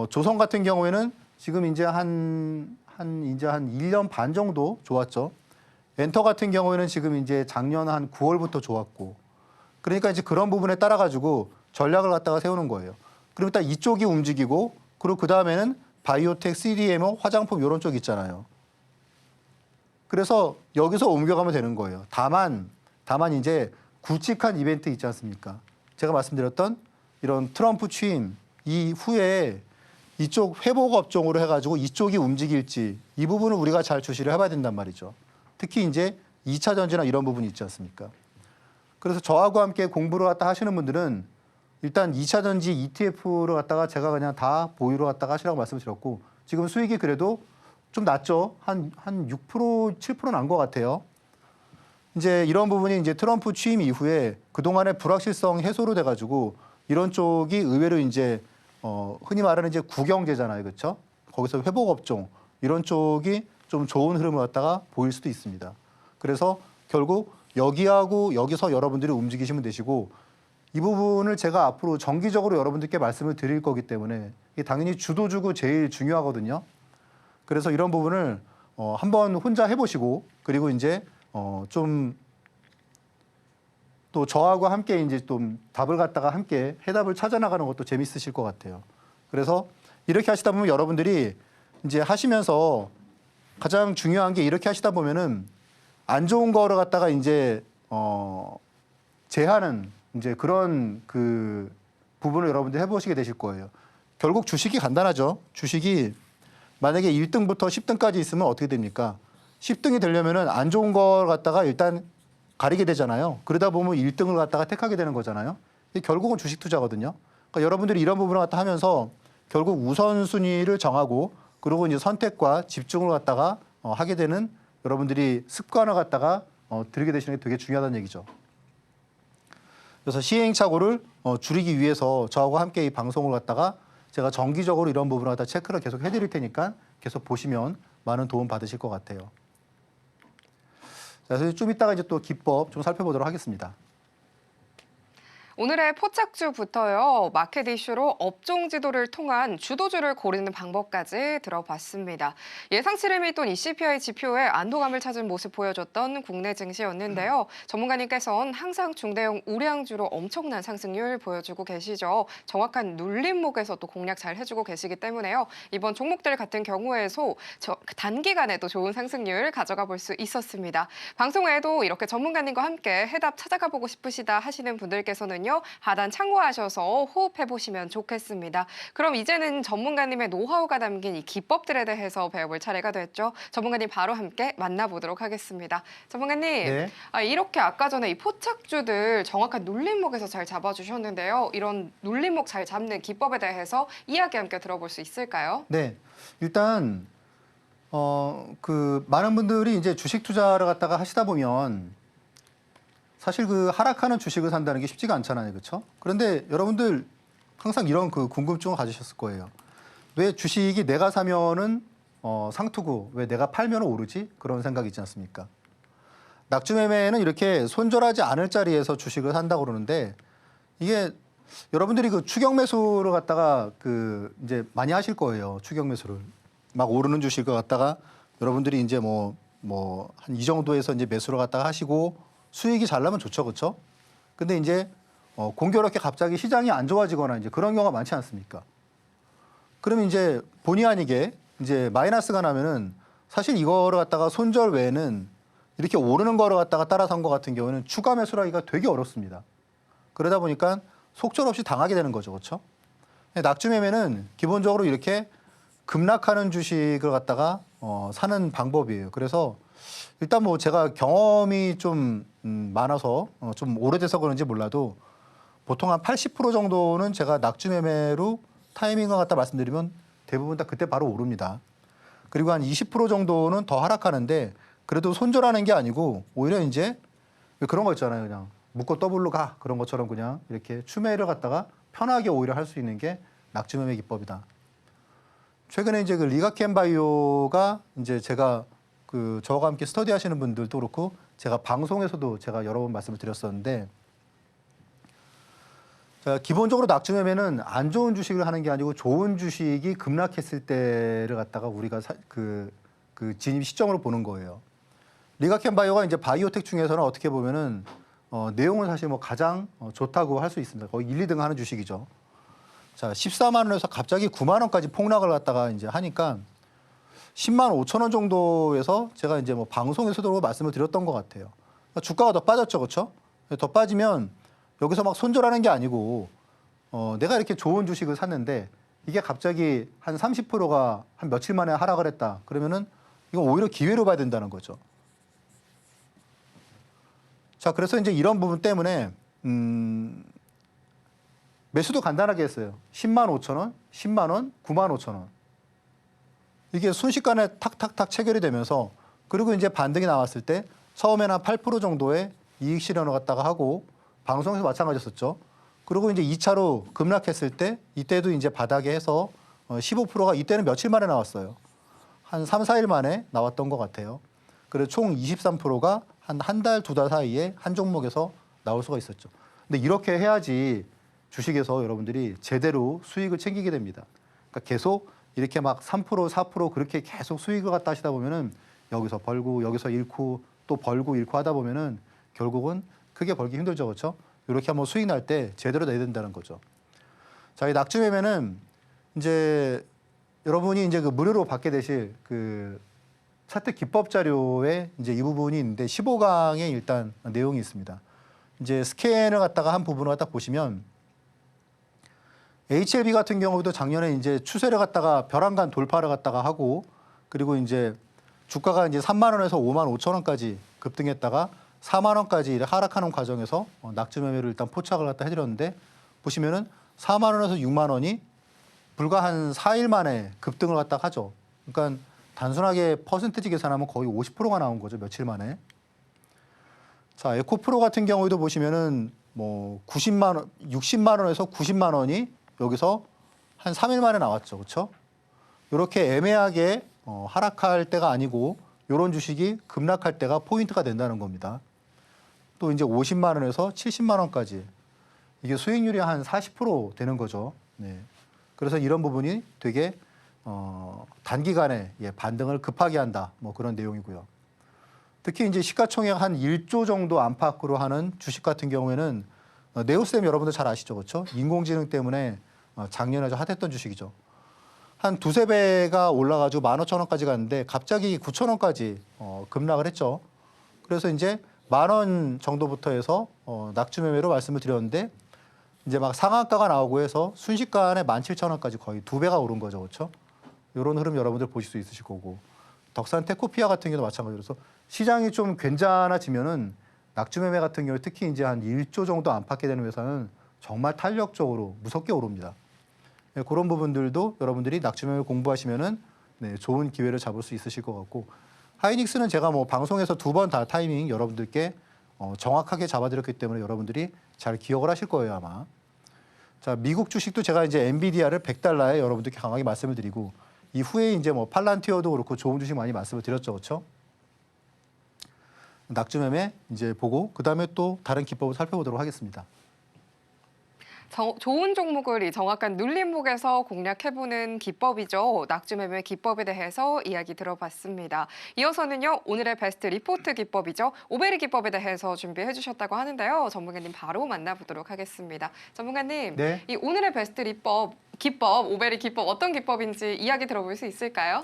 조선 같은 경우에는 지금 이제 한 1년 반 정도 좋았죠. 엔터 같은 경우에는 지금 이제 작년 한 9월부터 좋았고. 그러니까 이제 그런 부분에 따라 가지고 전략을 갖다가 세우는 거예요. 그럼 일단 이쪽이 움직이고 그리고 그 다음에는 바이오텍, CDMO, 화장품 이런 쪽 있잖아요. 그래서 여기서 옮겨가면 되는 거예요. 다만 이제 굵직한 이벤트 있지 않습니까? 제가 말씀드렸던 이런 트럼프 취임 이후에 이쪽 회복 업종으로 해가지고 이쪽이 움직일지 이 부분을 우리가 잘 주시를 해봐야 된단 말이죠. 특히 이제 2차 전지나 이런 부분이 있지 않습니까? 그래서 저하고 함께 공부를 갖다 하시는 분들은 일단 2차 전지 ETF를 갖다가 제가 그냥 다 보유로 갖다가 하시라고 말씀드렸고 지금 수익이 그래도 좀 낮죠. 한 6%, 7% 난 것 같아요. 이제 이런 부분이 이제 트럼프 취임 이후에 그동안의 불확실성 해소로 돼가지고 이런 쪽이 의외로 이제 흔히 말하는 이제 구경제잖아요. 그렇죠? 거기서 회복 업종 이런 쪽이 좀 좋은 흐름을 갖다가 보일 수도 있습니다. 그래서 결국 여기하고 여기서 여러분들이 움직이시면 되시고 이 부분을 제가 앞으로 정기적으로 여러분들께 말씀을 드릴 거기 때문에 이게 당연히 주도주고 제일 중요하거든요. 그래서 이런 부분을 한번 혼자 해보시고 그리고 이제 좀 또 저하고 함께 이제 좀 답을 갖다가 함께 해답을 찾아나가는 것도 재밌으실 것 같아요. 그래서 이렇게 하시다 보면 여러분들이 이제 하시면서 가장 중요한 게 이렇게 하시다 보면은 안 좋은 거를 갖다가 이제 제하는 이제 그런 그 부분을 여러분들이 해보시게 되실 거예요. 결국 주식이 간단하죠. 주식이 만약에 1등부터 10등까지 있으면 어떻게 됩니까? 10등이 되려면은 안 좋은 걸 갖다가 일단 가리게 되잖아요. 그러다 보면 1등을 갖다가 택하게 되는 거잖아요. 이게 결국은 주식 투자거든요. 그러니까 여러분들이 이런 부분을 갖다 하면서 결국 우선순위를 정하고 그리고 이제 선택과 집중을 갖다가 하게 되는 여러분들이 습관을 갖다가 들이게 되시는 게 되게 중요하다는 얘기죠. 그래서 시행착오를 줄이기 위해서 저하고 함께 이 방송을 갖다가 제가 정기적으로 이런 부분을 갖다 체크를 계속 해드릴 테니까 계속 보시면 많은 도움 받으실 것 같아요. 그래서 좀 이따가 이제 또 기법 좀 살펴보도록 하겠습니다. 오늘의 포착주부터요. 마켓 이슈로 업종 지도를 통한 주도주를 고르는 방법까지 들어봤습니다. 예상치를 믿던 이 CPI 지표에 안도감을 찾은 모습 보여줬던 국내 증시였는데요. 전문가님께서는 항상 중대형 우량주로 엄청난 상승률 보여주고 계시죠. 정확한 눌림목에서 또 공략 잘 해주고 계시기 때문에요. 이번 종목들 같은 경우에도 단기간에도 좋은 상승률 가져가 볼 수 있었습니다. 방송 외에도 이렇게 전문가님과 함께 해답 찾아가 보고 싶으시다 하시는 분들께서는요. 하단 참고하셔서 호흡해보시면 좋겠습니다. 그럼 이제는 전문가님의 노하우가 담긴 이 기법들에 대해서 배워볼 차례가 됐죠. 전문가님 바로 함께 만나보도록 하겠습니다. 전문가님, 네. 이렇게 아까 전에 이 포착주들 정확한 눌림목에서 잘 잡아주셨는데요. 이런 눌림목 잘 잡는 기법에 대해서 이야기 함께 들어볼 수 있을까요? 네. 일단 많은 분들이 이제 주식 투자를 갖다가 하시다 보면 사실 그 하락하는 주식을 산다는 게 쉽지가 않잖아요. 그렇죠? 그런데 여러분들 항상 이런 그 궁금증을 가지셨을 거예요. 왜 주식이 내가 사면은 상투고 왜 내가 팔면 오르지? 그런 생각이 있지 않습니까? 낙주매매는 이렇게 손절하지 않을 자리에서 주식을 산다고 그러는데 이게 여러분들이 그 추격 매수를 갖다가 이제 많이 하실 거예요. 추격 매수를. 막 오르는 주식을 갖다가 여러분들이 이제 뭐 뭐 한 이 정도에서 이제 매수를 갖다가 하시고 수익이 잘 나면 좋죠, 그렇죠? 근데 이제 공교롭게 갑자기 시장이 안 좋아지거나 이제 그런 경우가 많지 않습니까? 그러면 이제 본의 아니게 이제 마이너스가 나면은 사실 이거를 갖다가 손절 외에는 이렇게 오르는 거를 갖다가 따라서 한 것 같은 경우는 추가 매수를 하기가 되게 어렵습니다. 그러다 보니까 속절없이 당하게 되는 거죠, 그렇죠? 낙주 매매는 기본적으로 이렇게 급락하는 주식을 갖다가 사는 방법이에요. 그래서 일단 뭐 제가 경험이 좀 많아서 좀 오래돼서 그런지 몰라도 보통 한 80% 정도는 제가 낙주 매매로 타이밍을 갖다 말씀드리면 대부분 다 그때 바로 오릅니다. 그리고 한 20% 정도는 더 하락하는데 그래도 손절하는 게 아니고 오히려 이제 그런 거 있잖아요. 그냥 묶고 더블로 가 그런 것처럼 그냥 이렇게 추매를 갖다가 편하게 오히려 할 수 있는 게 낙주 매매 기법이다. 최근에 이제 그 리가켄 바이오가 이제 제가 그 저와 함께 스터디 하시는 분들도 그렇고 제가 방송에서도 제가 여러 번 말씀을 드렸었는데 자, 기본적으로 낙주 매매는 안 좋은 주식을 하는 게 아니고 좋은 주식이 급락했을 때를 갖다가 우리가 그 진입 시점으로 보는 거예요. 리가켄 바이오가 이제 바이오텍 중에서는 어떻게 보면은 내용은 사실 뭐 가장 좋다고 할 수 있습니다. 거의 1, 2등 하는 주식이죠. 자, 14만 원에서 갑자기 9만 원까지 폭락을 갖다가 이제 하니까 10만 5천 원 정도에서 제가 이제 뭐 방송에서도 말씀을 드렸던 것 같아요. 주가가 더 빠졌죠, 그렇죠? 더 빠지면 여기서 막 손절하는 게 아니고 내가 이렇게 좋은 주식을 샀는데 이게 갑자기 한 30%가 한 며칠 만에 하락을 했다. 그러면은 이건 오히려 기회로 봐야 된다는 거죠. 자, 그래서 이제 이런 부분 때문에 매수도 간단하게 했어요. 10만 5천 원, 10만 원, 9만 5천 원. 이게 순식간에 탁탁탁 체결이 되면서 그리고 이제 반등이 나왔을 때 처음에는 한 8% 정도의 이익 실현을 갖다가 하고 방송에서 마찬가지였었죠. 그리고 이제 2차로 급락했을 때 이때도 이제 바닥에 해서 15%가 이때는 며칠 만에 나왔어요. 한 3, 4일 만에 나왔던 것 같아요. 그래서 총 23%가 한 달, 두 달 사이에 한 종목에서 나올 수가 있었죠. 근데 이렇게 해야지 주식에서 여러분들이 제대로 수익을 챙기게 됩니다. 그러니까 계속 이렇게 막 3%, 4% 그렇게 계속 수익을 갖다 하시다 보면은 여기서 벌고 여기서 잃고 또 벌고 잃고 하다 보면은 결국은 크게 벌기 힘들죠, 그렇죠? 이렇게 한번 수익 날 때 제대로 내야 된다는 거죠. 자, 이 낙주 매매는 이제 여러분이 이제 그 무료로 받게 되실 그 차트 기법 자료에 이제 이 부분이 있는데 15강에 일단 내용이 있습니다. 이제 스캔을 갖다가 한 부분을 갖다 보시면 HLB 같은 경우도 작년에 이제 추세를 갖다가 벼랑간 돌파를 갖다가 하고 그리고 이제 주가가 이제 3만 원에서 5만 5천 원까지 급등했다가 4만 원까지 하락하는 과정에서 낙주 매매를 일단 포착을 갖다 해드렸는데 보시면은 4만 원에서 6만 원이 불과 한 4일 만에 급등을 갖다가 하죠. 그러니까 단순하게 퍼센티지 계산하면 거의 50%가 나온 거죠, 며칠 만에. 자, 에코프로 같은 경우에도 보시면은 뭐 90만 원, 60만 원에서 90만 원이 여기서 한 3일 만에 나왔죠, 그렇죠? 이렇게 애매하게 하락할 때가 아니고 이런 주식이 급락할 때가 포인트가 된다는 겁니다. 또 이제 50만 원에서 70만 원까지 이게 수익률이 한 40% 되는 거죠. 네. 그래서 이런 부분이 되게 단기간에 반등을 급하게 한다. 뭐 그런 내용이고요. 특히 이제 시가총액 한 1조 정도 안팎으로 하는 주식 같은 경우에는 네오스템 여러분들 잘 아시죠, 그렇죠? 인공지능 때문에 작년에 아주 핫했던 주식이죠. 한 두세 배가 올라가지고 15,000원까지 갔는데 갑자기 9,000원까지 급락을 했죠. 그래서 이제 10,000원 정도부터 해서 낙주 매매로 말씀을 드렸는데 이제 막 상한가가 나오고 해서 순식간에 17,000원까지 거의 두 배가 오른 거죠, 그렇죠? 이런 흐름 여러분들 보실 수 있으실 거고 덕산 테코피아 같은 경우도 마찬가지로 서 시장이 좀 괜찮아지면은 낙주 매매 같은 경우 특히 이제 한 1조 정도 안팎에 되는 회사는 정말 탄력적으로 무섭게 오릅니다. 네, 그런 부분들도 여러분들이 낙주 매매 공부하시면은 네, 좋은 기회를 잡을 수 있으실 것 같고 하이닉스는 제가 뭐 방송에서 두 번 다 타이밍 여러분들께 정확하게 잡아드렸기 때문에 여러분들이 잘 기억을 하실 거예요 아마. 자, 미국 주식도 제가 이제 엔비디아를 100달러에 여러분들께 강하게 말씀을 드리고 이후에 이제 뭐 팔란티어도 그렇고 좋은 주식 많이 말씀을 드렸죠, 그렇죠? 낙주 매매 이제 보고 그 다음에 또 다른 기법을 살펴보도록 하겠습니다. 좋은 종목을 이 정확한 눌림목에서 공략해보는 기법이죠. 낙주매매 기법에 대해서 이야기 들어봤습니다. 이어서는요, 오늘의 베스트 리포트 기법이죠. 오베리 기법에 대해서 준비해 주셨다고 하는데요. 전문가님 바로 만나보도록 하겠습니다. 전문가님, 네. 이 오늘의 베스트 기법, 오베리 기법 어떤 기법인지 이야기 들어볼 수 있을까요?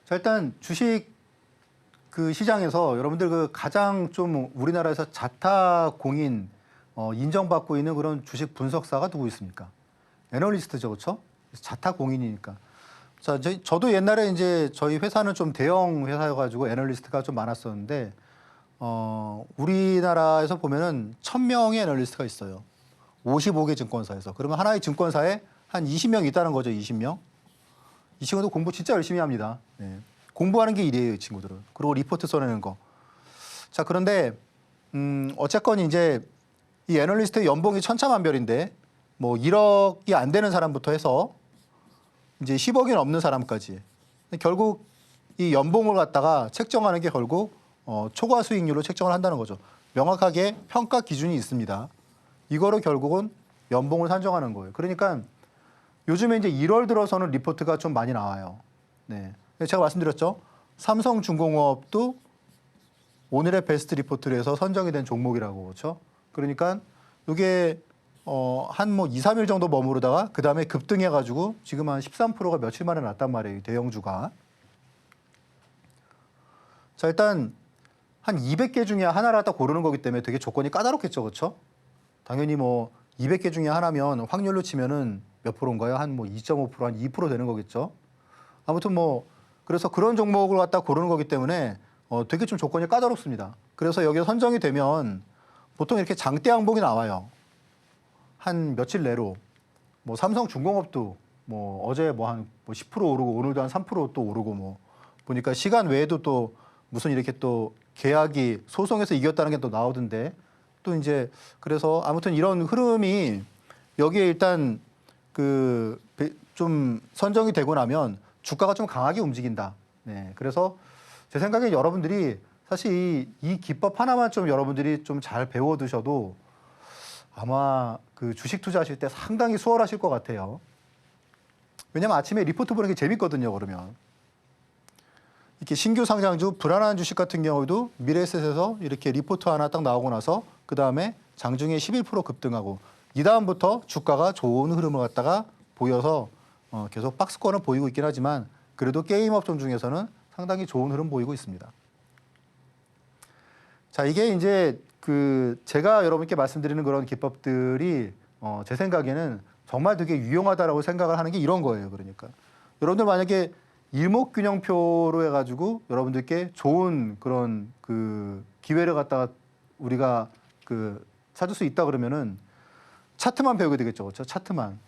자, 일단 주식 그 시장에서 여러분들 그 가장 좀 우리나라에서 자타 공인 인정받고 있는 그런 주식 분석사가 누구 있습니까? 애널리스트죠, 그렇죠? 자타 공인이니까. 자, 저도 옛날에 이제 저희 회사는 좀 대형 회사여가지고 애널리스트가 좀 많았었는데 우리나라에서 보면은 1,000명의 애널리스트가 있어요. 55개 증권사에서. 그러면 하나의 증권사에 한 20명 있다는 거죠, 20명. 이 친구도 공부 진짜 열심히 합니다. 네. 공부하는 게 일이에요, 이 친구들은. 그리고 리포트 써내는 거. 자, 그런데 어쨌건 이제 이 애널리스트의 연봉이 천차만별인데 뭐 1억이 안 되는 사람부터 해서 이제 10억이 넘는 사람까지. 결국 이 연봉을 갖다가 책정하는 게 결국 초과 수익률로 책정을 한다는 거죠. 명확하게 평가 기준이 있습니다. 이거로 결국은 연봉을 산정하는 거예요. 그러니까 요즘에 이제 1월 들어서는 리포트가 좀 많이 나와요. 네. 제가 말씀드렸죠. 삼성중공업도 오늘의 베스트 리포트를 해서 선정이 된 종목이라고, 그렇죠? 그러니까 이게 한 뭐 2, 3일 정도 머무르다가 그 다음에 급등해가지고 지금 한 13%가 며칠 만에 났단 말이에요. 대형주가. 자, 일단 한 200개 중에 하나를 갖다 고르는 거기 때문에 되게 조건이 까다롭겠죠, 그렇죠? 당연히 뭐 200개 중에 하나면 확률로 치면은 몇 프로인가요? 한 뭐 2.5%, 한 2% 되는 거겠죠. 아무튼 뭐 그래서 그런 종목을 갖다 고르는 거기 때문에 되게 좀 조건이 까다롭습니다. 그래서 여기에 선정이 되면 보통 이렇게 장대 항목이 나와요. 한 며칠 내로. 뭐 삼성중공업도 뭐 어제 뭐 한 10% 오르고 오늘도 한 3%또 오르고 뭐 보니까 시간 외에도 또 무슨 이렇게 또 계약이 소송에서 이겼다는 게 또 나오던데 또 이제 그래서 아무튼 이런 흐름이 여기에 일단 그 좀 선정이 되고 나면 주가가 좀 강하게 움직인다. 네. 그래서 제 생각에 여러분들이 사실 이 기법 하나만 좀 여러분들이 좀 잘 배워두셔도 아마 그 주식 투자하실 때 상당히 수월하실 것 같아요. 왜냐면 아침에 리포트 보는 게 재밌거든요, 그러면. 이렇게 신규 상장주, 불안한 주식 같은 경우도 미래에셋에서 이렇게 리포트 하나 딱 나오고 나서 그 다음에 장중에 11% 급등하고 이 다음부터 주가가 좋은 흐름을 갖다가 보여서 계속 박스권은 보이고 있긴 하지만 그래도 게임 업종 중에서는 상당히 좋은 흐름 보이고 있습니다. 자, 이게 이제 그 제가 여러분께 말씀드리는 그런 기법들이 제 생각에는 정말 되게 유용하다라고 생각을 하는 게 이런 거예요. 그러니까 여러분들 만약에 일목균형표로 해가지고 여러분들께 좋은 그런 그 기회를 갖다가 우리가 그 찾을 수 있다 그러면은 차트만 배우게 되겠죠. 그렇죠? 차트만.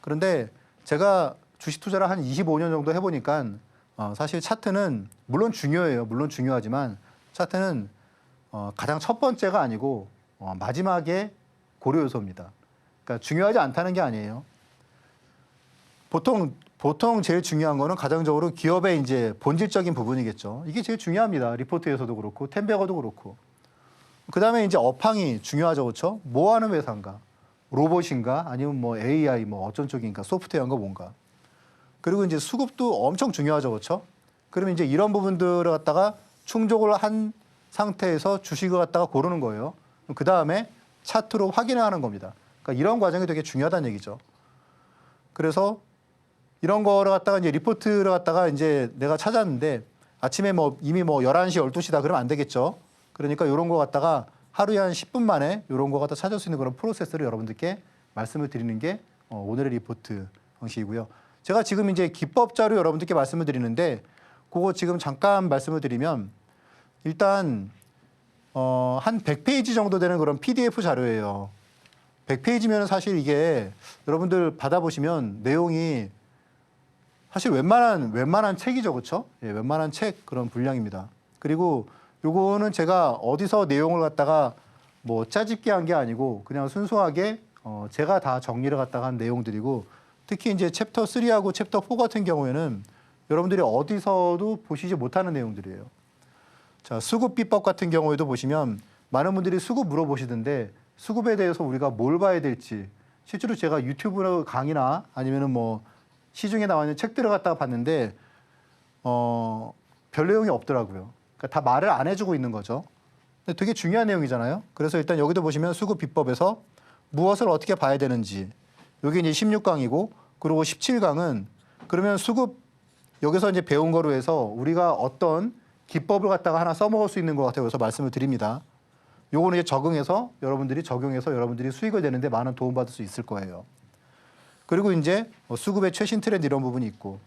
그런데 제가 주식 투자를 한 25년 정도 해보니까 사실 차트는 물론 중요해요. 물론 중요하지만 차트는 가장 첫 번째가 아니고 마지막에 고려 요소입니다. 그러니까 중요하지 않다는 게 아니에요. 보통 제일 중요한 거는 가정적으로 기업의 이제 본질적인 부분이겠죠. 이게 제일 중요합니다. 리포트에서도 그렇고 템베거도 그렇고. 그다음에 이제 업황이 중요하죠, 그렇죠? 뭐 하는 회사인가? 로봇인가? 아니면 뭐 AI 뭐 어쩐 쪽인가? 소프트웨어인가 뭔가? 그리고 이제 수급도 엄청 중요하죠, 그렇죠? 그러면 이제 이런 부분들을 갖다가 충족을 한 상태에서 주식을 갖다가 고르는 거예요. 그 다음에 차트로 확인하는 겁니다. 그러니까 이런 과정이 되게 중요하다는 얘기죠. 그래서 이런 거를 갖다가 이제 리포트를 갖다가 이제 내가 찾았는데 아침에 뭐 이미 뭐 11시, 12시다 그러면 안 되겠죠. 그러니까 이런 거 갖다가 하루에 한 10분 만에 이런 거 갖다 찾을 수 있는 그런 프로세스를 여러분들께 말씀을 드리는 게 오늘의 리포트 방식이고요. 제가 지금 이제 기법 자료 여러분들께 말씀을 드리는데 그거 지금 잠깐 말씀을 드리면 일단 한 100페이지 정도 되는 그런 PDF 자료예요. 100페이지면 사실 이게 여러분들 받아보시면 내용이 사실 웬만한 책이죠, 그렇죠? 예, 웬만한 책 그런 분량입니다. 그리고 요거는 제가 어디서 내용을 갖다가 뭐 짜집게 한 게 아니고 그냥 순수하게 제가 다 정리를 갖다가 한 내용들이고 특히 이제 챕터 3하고 챕터 4 같은 경우에는 여러분들이 어디서도 보시지 못하는 내용들이에요. 자, 수급 비법 같은 경우에도 보시면 많은 분들이 수급 물어보시던데 수급에 대해서 우리가 뭘 봐야 될지 실제로 제가 유튜브 강의나 아니면은 뭐 시중에 나와 있는 책들을 갖다가 봤는데 별 내용이 없더라고요. 그러니까 다 말을 안 해주고 있는 거죠. 근데 되게 중요한 내용이잖아요. 그래서 일단 여기도 보시면 수급 비법에서 무엇을 어떻게 봐야 되는지 여기 이제 16강이고 그리고 17강은 그러면 수급 여기서 이제 배운 거로 해서 우리가 어떤 기법을 갖다가 하나 써먹을 수 있는 것 같아요. 그래서 말씀을 드립니다. 요거는 이제 적용해서 여러분들이 적용해서 여러분들이 수익을 내는데 많은 도움받을 수 있을 거예요. 그리고 이제 수급의 최신 트렌드 이런 부분이 있고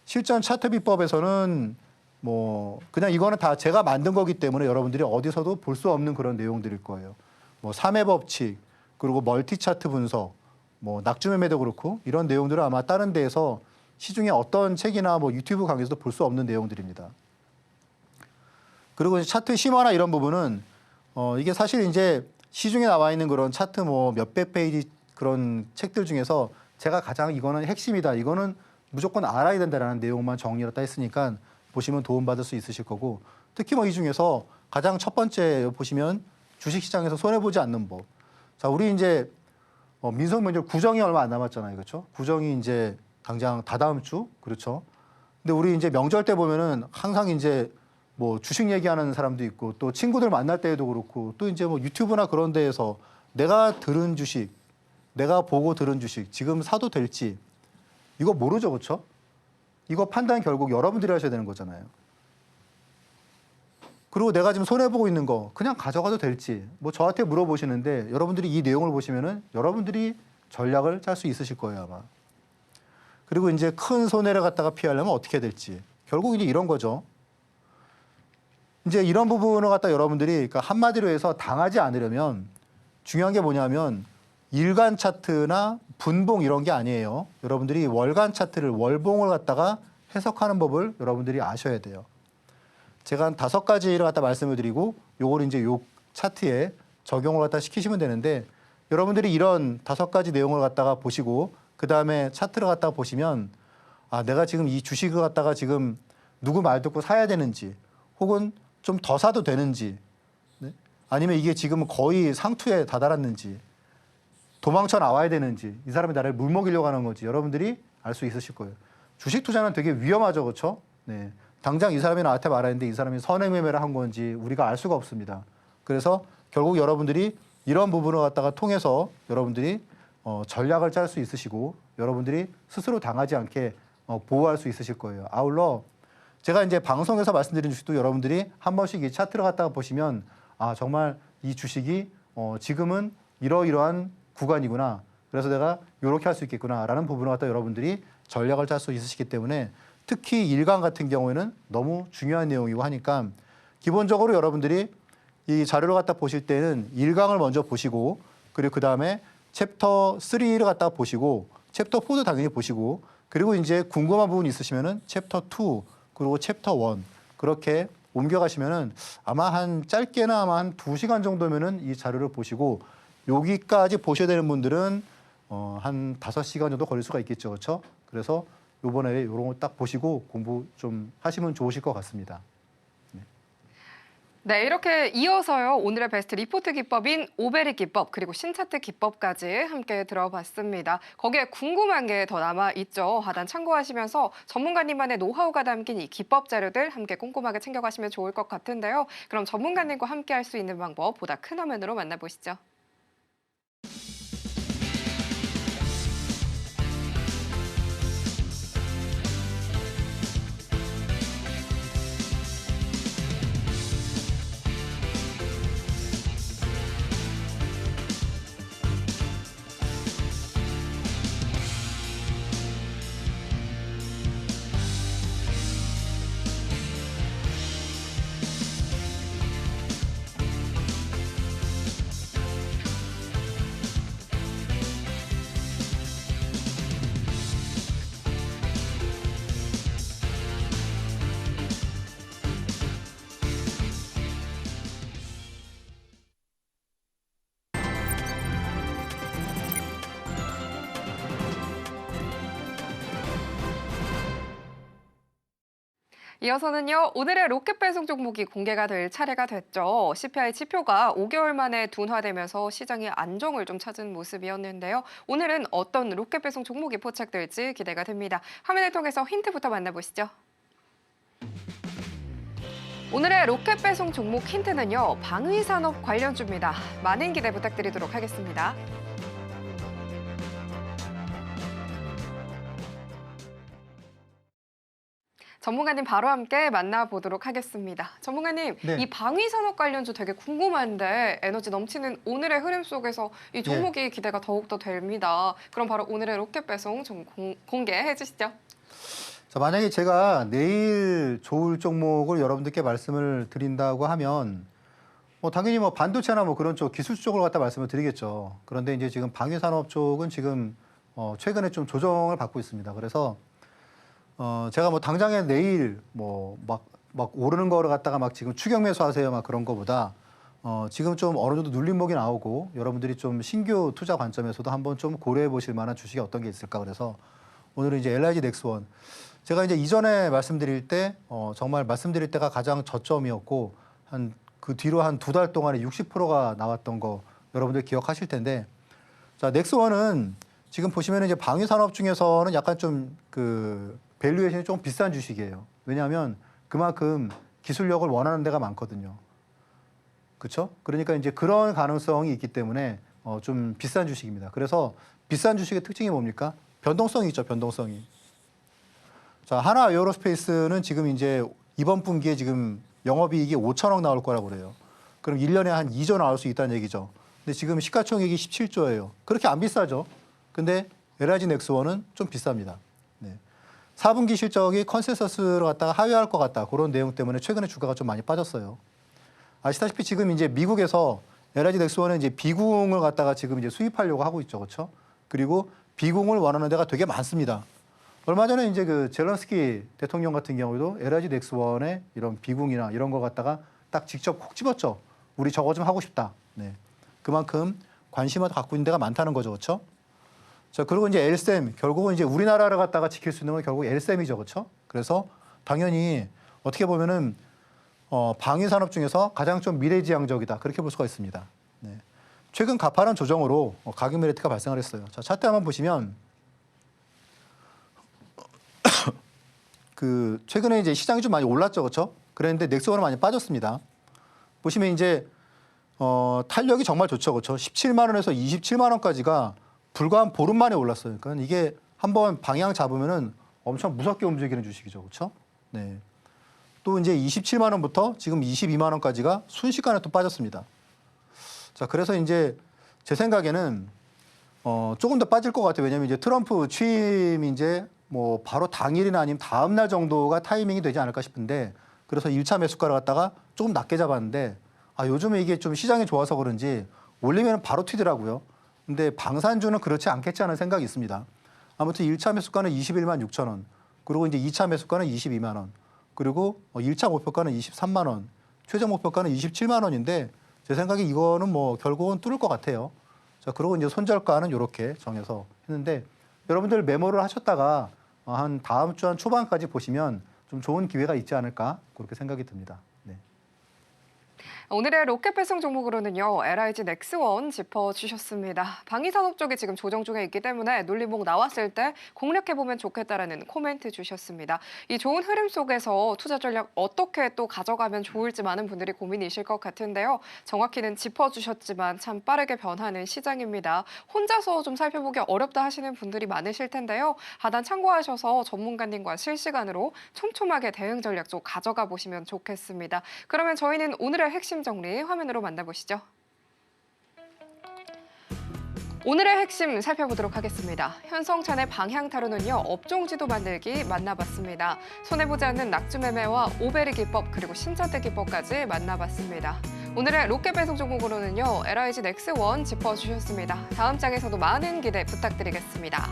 실전 차트 비법에서는 뭐 그냥 이거는 다 제가 만든 거기 때문에 여러분들이 어디서도 볼 수 없는 그런 내용들일 거예요. 뭐 3회 법칙 그리고 멀티 차트 분석 뭐 낙주매매도 그렇고 이런 내용들은 아마 다른 데에서 시중에 어떤 책이나 뭐 유튜브 강의에서도 볼 수 없는 내용들입니다. 그리고 이제 차트 심화나 이런 부분은 이게 사실 이제 시중에 나와 있는 그런 차트 뭐 몇백 페이지 그런 책들 중에서 제가 가장 이거는 핵심이다. 이거는 무조건 알아야 된다라는 내용만 정리를 다 했으니까 보시면 도움받을 수 있으실 거고 특히 뭐 이 중에서 가장 첫 번째 보시면 주식시장에서 손해보지 않는 법. 자, 우리 이제 민속 명절 구정이 얼마 안 남았잖아요. 그렇죠? 구정이 이제 당장 다다음 주. 그렇죠? 근데 우리 이제 명절 때 보면은 항상 이제 뭐 주식 얘기하는 사람도 있고 또 친구들 만날 때에도 그렇고 또 이제 뭐 유튜브나 그런 데에서 내가 들은 주식, 내가 보고 들은 주식 지금 사도 될지 이거 모르죠. 그렇죠? 이거 판단 결국 여러분들이 하셔야 되는 거잖아요. 그리고 내가 지금 손해보고 있는 거 그냥 가져가도 될지 뭐 저한테 물어보시는데 여러분들이 이 내용을 보시면은 여러분들이 전략을 짤 수 있으실 거예요 아마. 그리고 이제 큰 손해를 갖다가 피하려면 어떻게 해야 될지 결국 이제 이런 거죠. 이제 이런 부분을 갖다 여러분들이 그러니까 한마디로 해서 당하지 않으려면 중요한 게 뭐냐면 일간 차트나 분봉 이런 게 아니에요. 여러분들이 월간 차트를 월봉을 갖다가 해석하는 법을 여러분들이 아셔야 돼요. 제가 한 5가지를 갖다 말씀을 드리고 요걸 이제 요 차트에 적용을 갖다 시키시면 되는데 여러분들이 이런 5가지 내용을 갖다가 보시고 그 다음에 차트를 갖다가 보시면 아 내가 지금 이 주식을 갖다가 지금 누구 말 듣고 사야 되는지 혹은 좀 더 사도 되는지 네? 아니면 이게 지금 거의 상투에 다다랐는지 도망쳐 나와야 되는지 이 사람이 나를 물먹이려고 하는 건지 여러분들이 알 수 있으실 거예요. 주식 투자는 되게 위험하죠. 그렇죠? 네. 당장 이 사람이 나한테 말하는데 이 사람이 선행매매를 한 건지 우리가 알 수가 없습니다. 그래서 결국 여러분들이 이런 부분을 갖다가 통해서 여러분들이 전략을 짤 수 있으시고 여러분들이 스스로 당하지 않게 보호할 수 있으실 거예요. 아울러 제가 이제 방송에서 말씀드린 주식도 여러분들이 한 번씩 이 차트를 갖다가 보시면 아 정말 이 주식이 지금은 이러이러한 구간이구나. 그래서 내가 이렇게 할 수 있겠구나라는 부분을 갖다 여러분들이 전략을 짤 수 있으시기 때문에 특히 일강 같은 경우에는 너무 중요한 내용이고 하니까 기본적으로 여러분들이 이 자료를 갖다 보실 때는 일강을 먼저 보시고 그리고 그 다음에 챕터 3를 갖다 보시고 챕터 4도 당연히 보시고 그리고 이제 궁금한 부분 있으시면은 챕터 2 그리고 챕터 1 그렇게 옮겨가시면은 아마 한 짧게는 아마 한 2시간 정도면은 이 자료를 보시고 여기까지 보셔야 되는 분들은 한 5시간 정도 걸릴 수가 있겠죠. 그렇죠? 그래서 이번에 이런 거 딱 보시고 공부 좀 하시면 좋으실 것 같습니다. 네, 이렇게 이어서요. 오늘의 베스트 리포트 기법인 오베리 기법 그리고 신차트 기법까지 함께 들어봤습니다. 거기에 궁금한 게 더 남아있죠. 하단 참고하시면서 전문가님만의 노하우가 담긴 이 기법 자료들 함께 꼼꼼하게 챙겨가시면 좋을 것 같은데요. 그럼 전문가님과 함께 할 수 있는 방법 보다 큰 화면으로 만나보시죠. 이어서는요, 오늘의 로켓 배송 종목이 공개가 될 차례가 됐죠. CPI 지표가 5개월 만에 둔화되면서 시장이 안정을 좀 찾은 모습이었는데요. 오늘은 어떤 로켓 배송 종목이 포착될지 기대가 됩니다. 화면을 통해서 힌트부터 만나보시죠. 오늘의 로켓 배송 종목 힌트는요, 방위산업 관련주입니다. 많은 기대 부탁드리도록 하겠습니다. 전문가님 바로 함께 만나보도록 하겠습니다. 전문가님, 네. 이 방위산업 관련주 되게 궁금한데 에너지 넘치는 오늘의 흐름 속에서 이 종목이 기대가 더욱더 됩니다. 그럼 바로 오늘의 로켓 배송 좀 공개해 주시죠. 자, 만약에 제가 내일 좋을 종목을 여러분들께 말씀을 드린다고 하면 당연히 반도체나 그런 쪽 기술 쪽을 갖다 말씀을 드리겠죠. 그런데 이제 지금 방위산업 쪽은 지금 최근에 좀 조정을 받고 있습니다. 그래서 제가 당장에 내일 막 오르는 거를 갖다가 막 지금 추격 매수하세요 막 그런 거보다 지금 좀 어느 정도 눌림목이 나오고 여러분들이 좀 신규 투자 관점에서도 한번 좀 고려해 보실 만한 주식이 어떤 게 있을까. 그래서 오늘은 이제 LIG 넥스원, 제가 이제 이전에 말씀드릴 때 정말 말씀드릴 때가 가장 저점이었고 그 뒤로 한 2달 동안에 60%가 나왔던 거 여러분들 기억하실 텐데, 자, 넥스원은 지금 보시면 이제 방위 산업 중에서는 약간 좀 그 밸류에이션이 좀 비싼 주식이에요. 왜냐하면 그만큼 기술력을 원하는 데가 많거든요. 그렇죠? 그러니까 이제 그런 가능성이 있기 때문에 좀 비싼 주식입니다. 그래서 비싼 주식의 특징이 뭡니까? 변동성이 있죠, 변동성이. 자, 하나 에어로스페이스는 지금 이제 이번 분기에 지금 영업이익이 5천억 나올 거라고 그래요. 그럼 1년에 한 2조 나올 수 있다는 얘기죠. 근데 지금 시가총액이 17조예요. 그렇게 안 비싸죠. 근데 LIG 넥스원은 좀 비쌉니다. 네. 4분기 실적이 컨센서스를 갖다가 하회할 것 같다. 그런 내용 때문에 최근에 주가가 좀 많이 빠졌어요. 아시다시피 지금 이제 미국에서 LIG 넥스원은 이제 비공을 갖다가 지금 이제 수입하려고 하고 있죠. 그렇죠? 그리고 비공을 원하는 데가 되게 많습니다. 얼마 전에 이제 그 젤런스키 대통령 같은 경우도 LIG 넥스원의 이런 비공이나 이런 거 갖다가 딱 직접 콕 집었죠. 우리 저거 좀 하고 싶다. 네. 그만큼 관심을 갖고 있는 데가 많다는 거죠. 그렇죠? 자, 그리고 이제 엘셈, 결국은 이제 우리나라를 갖다가 지킬 수 있는 건 결국 엘셈이죠. 그렇죠? 그래서 당연히 어떻게 보면은 방위 산업 중에서 가장 좀 미래지향적이다. 그렇게 볼 수가 있습니다. 네. 최근 가파른 조정으로 가격 메리트가 발생을 했어요. 자, 차트 한번 보시면 그 최근에 이제 시장이 좀 많이 올랐죠. 그렇죠? 그랬는데 넥스원은 많이 빠졌습니다. 보시면 이제 탄력이 정말 좋죠. 그렇죠? 17만 원에서 27만 원까지가 불과 한 보름 만에 올랐어요. 그러니까 이게 한번 방향 잡으면은 엄청 무섭게 움직이는 주식이죠. 그렇죠? 네. 또 이제 27만 원부터 지금 22만 원까지가 순식간에 또 빠졌습니다. 자, 그래서 이제 제 생각에는 조금 더 빠질 것 같아요. 왜냐하면 이제 트럼프 취임 이제 바로 당일이나 아니면 다음 날 정도가 타이밍이 되지 않을까 싶은데, 그래서 1차 매수가를 갖다가 조금 낮게 잡았는데 요즘에 이게 좀 시장이 좋아서 그런지 올리면 바로 튀더라고요. 근데 방산주는 그렇지 않겠지 하는 생각이 있습니다. 아무튼 1차 매수가는 21만 6천 원, 그리고 이제 2차 매수가는 22만 원, 그리고 1차 목표가는 23만 원, 최종 목표가는 27만 원인데 제 생각에 이거는 결국은 뚫을 것 같아요. 자, 그리고 이제 손절가는 이렇게 정해서 했는데, 여러분들 메모를 하셨다가 한 다음 주 한 초반까지 보시면 좀 좋은 기회가 있지 않을까 그렇게 생각이 듭니다. 네. 오늘의 로켓 배송 종목으로는요, LIG 넥스원 짚어주셨습니다. 방위산업 쪽이 지금 조정 중에 있기 때문에 눌림목 나왔을 때 공략해보면 좋겠다라는 코멘트 주셨습니다. 이 좋은 흐름 속에서 투자 전략 어떻게 또 가져가면 좋을지 많은 분들이 고민이실 것 같은데요. 정확히는 짚어주셨지만 참 빠르게 변하는 시장입니다. 혼자서 좀 살펴보기 어렵다 하시는 분들이 많으실 텐데요. 하단 참고하셔서 전문가님과 실시간으로 촘촘하게 대응 전략 좀 가져가 보시면 좋겠습니다. 그러면 저희는 오늘의 핵심 정리 화면으로 만나보시죠. 오늘의 핵심 살펴보도록 하겠습니다. 현성찬의 방향 타로는요, 업종지도 만들기 만나봤습니다. 손해보지 않는 낙주 매매와 오베리 기법, 그리고 신차대 기법까지 만나봤습니다. 오늘의 로켓 배송 종목으로는요, LIG 넥스원 짚어주셨습니다. 다음 장에서도 많은 기대 부탁드리겠습니다.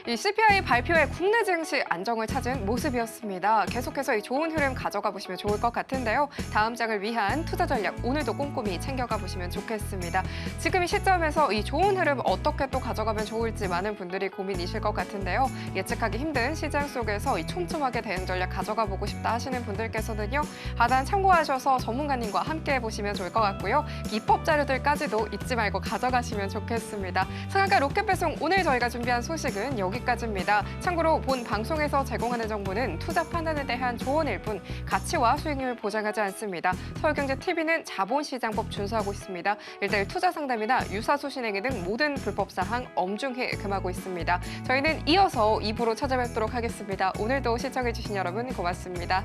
이 CPI 발표에 국내 증시 안정을 찾은 모습이었습니다. 계속해서 이 좋은 흐름 가져가 보시면 좋을 것 같은데요. 다음 장을 위한 투자 전략 오늘도 꼼꼼히 챙겨가 보시면 좋겠습니다. 지금 이 시점에서 이 좋은 흐름 어떻게 또 가져가면 좋을지 많은 분들이 고민이실 것 같은데요. 예측하기 힘든 시장 속에서 이 촘촘하게 대응 전략 가져가 보고 싶다 하시는 분들께서는요. 하단 참고하셔서 전문가님과 함께 해보시면 좋을 것 같고요. 입법 자료들까지도 잊지 말고 가져가시면 좋겠습니다. 상한가 로켓 배송 오늘 저희가 준비한 소식은 여기까지입니다. 참고로 본 방송에서 제공하는 정보는 투자 판단에 대한 조언일 뿐 가치와 수익률을 보장하지 않습니다. 서울경제TV는 자본시장법 준수하고 있습니다. 1:1 투자 상담이나 유사수 신행위 등 모든 불법 사항 엄중히 금하고 있습니다. 저희는 이어서 2부로 찾아뵙도록 하겠습니다. 오늘도 시청해주신 여러분 고맙습니다.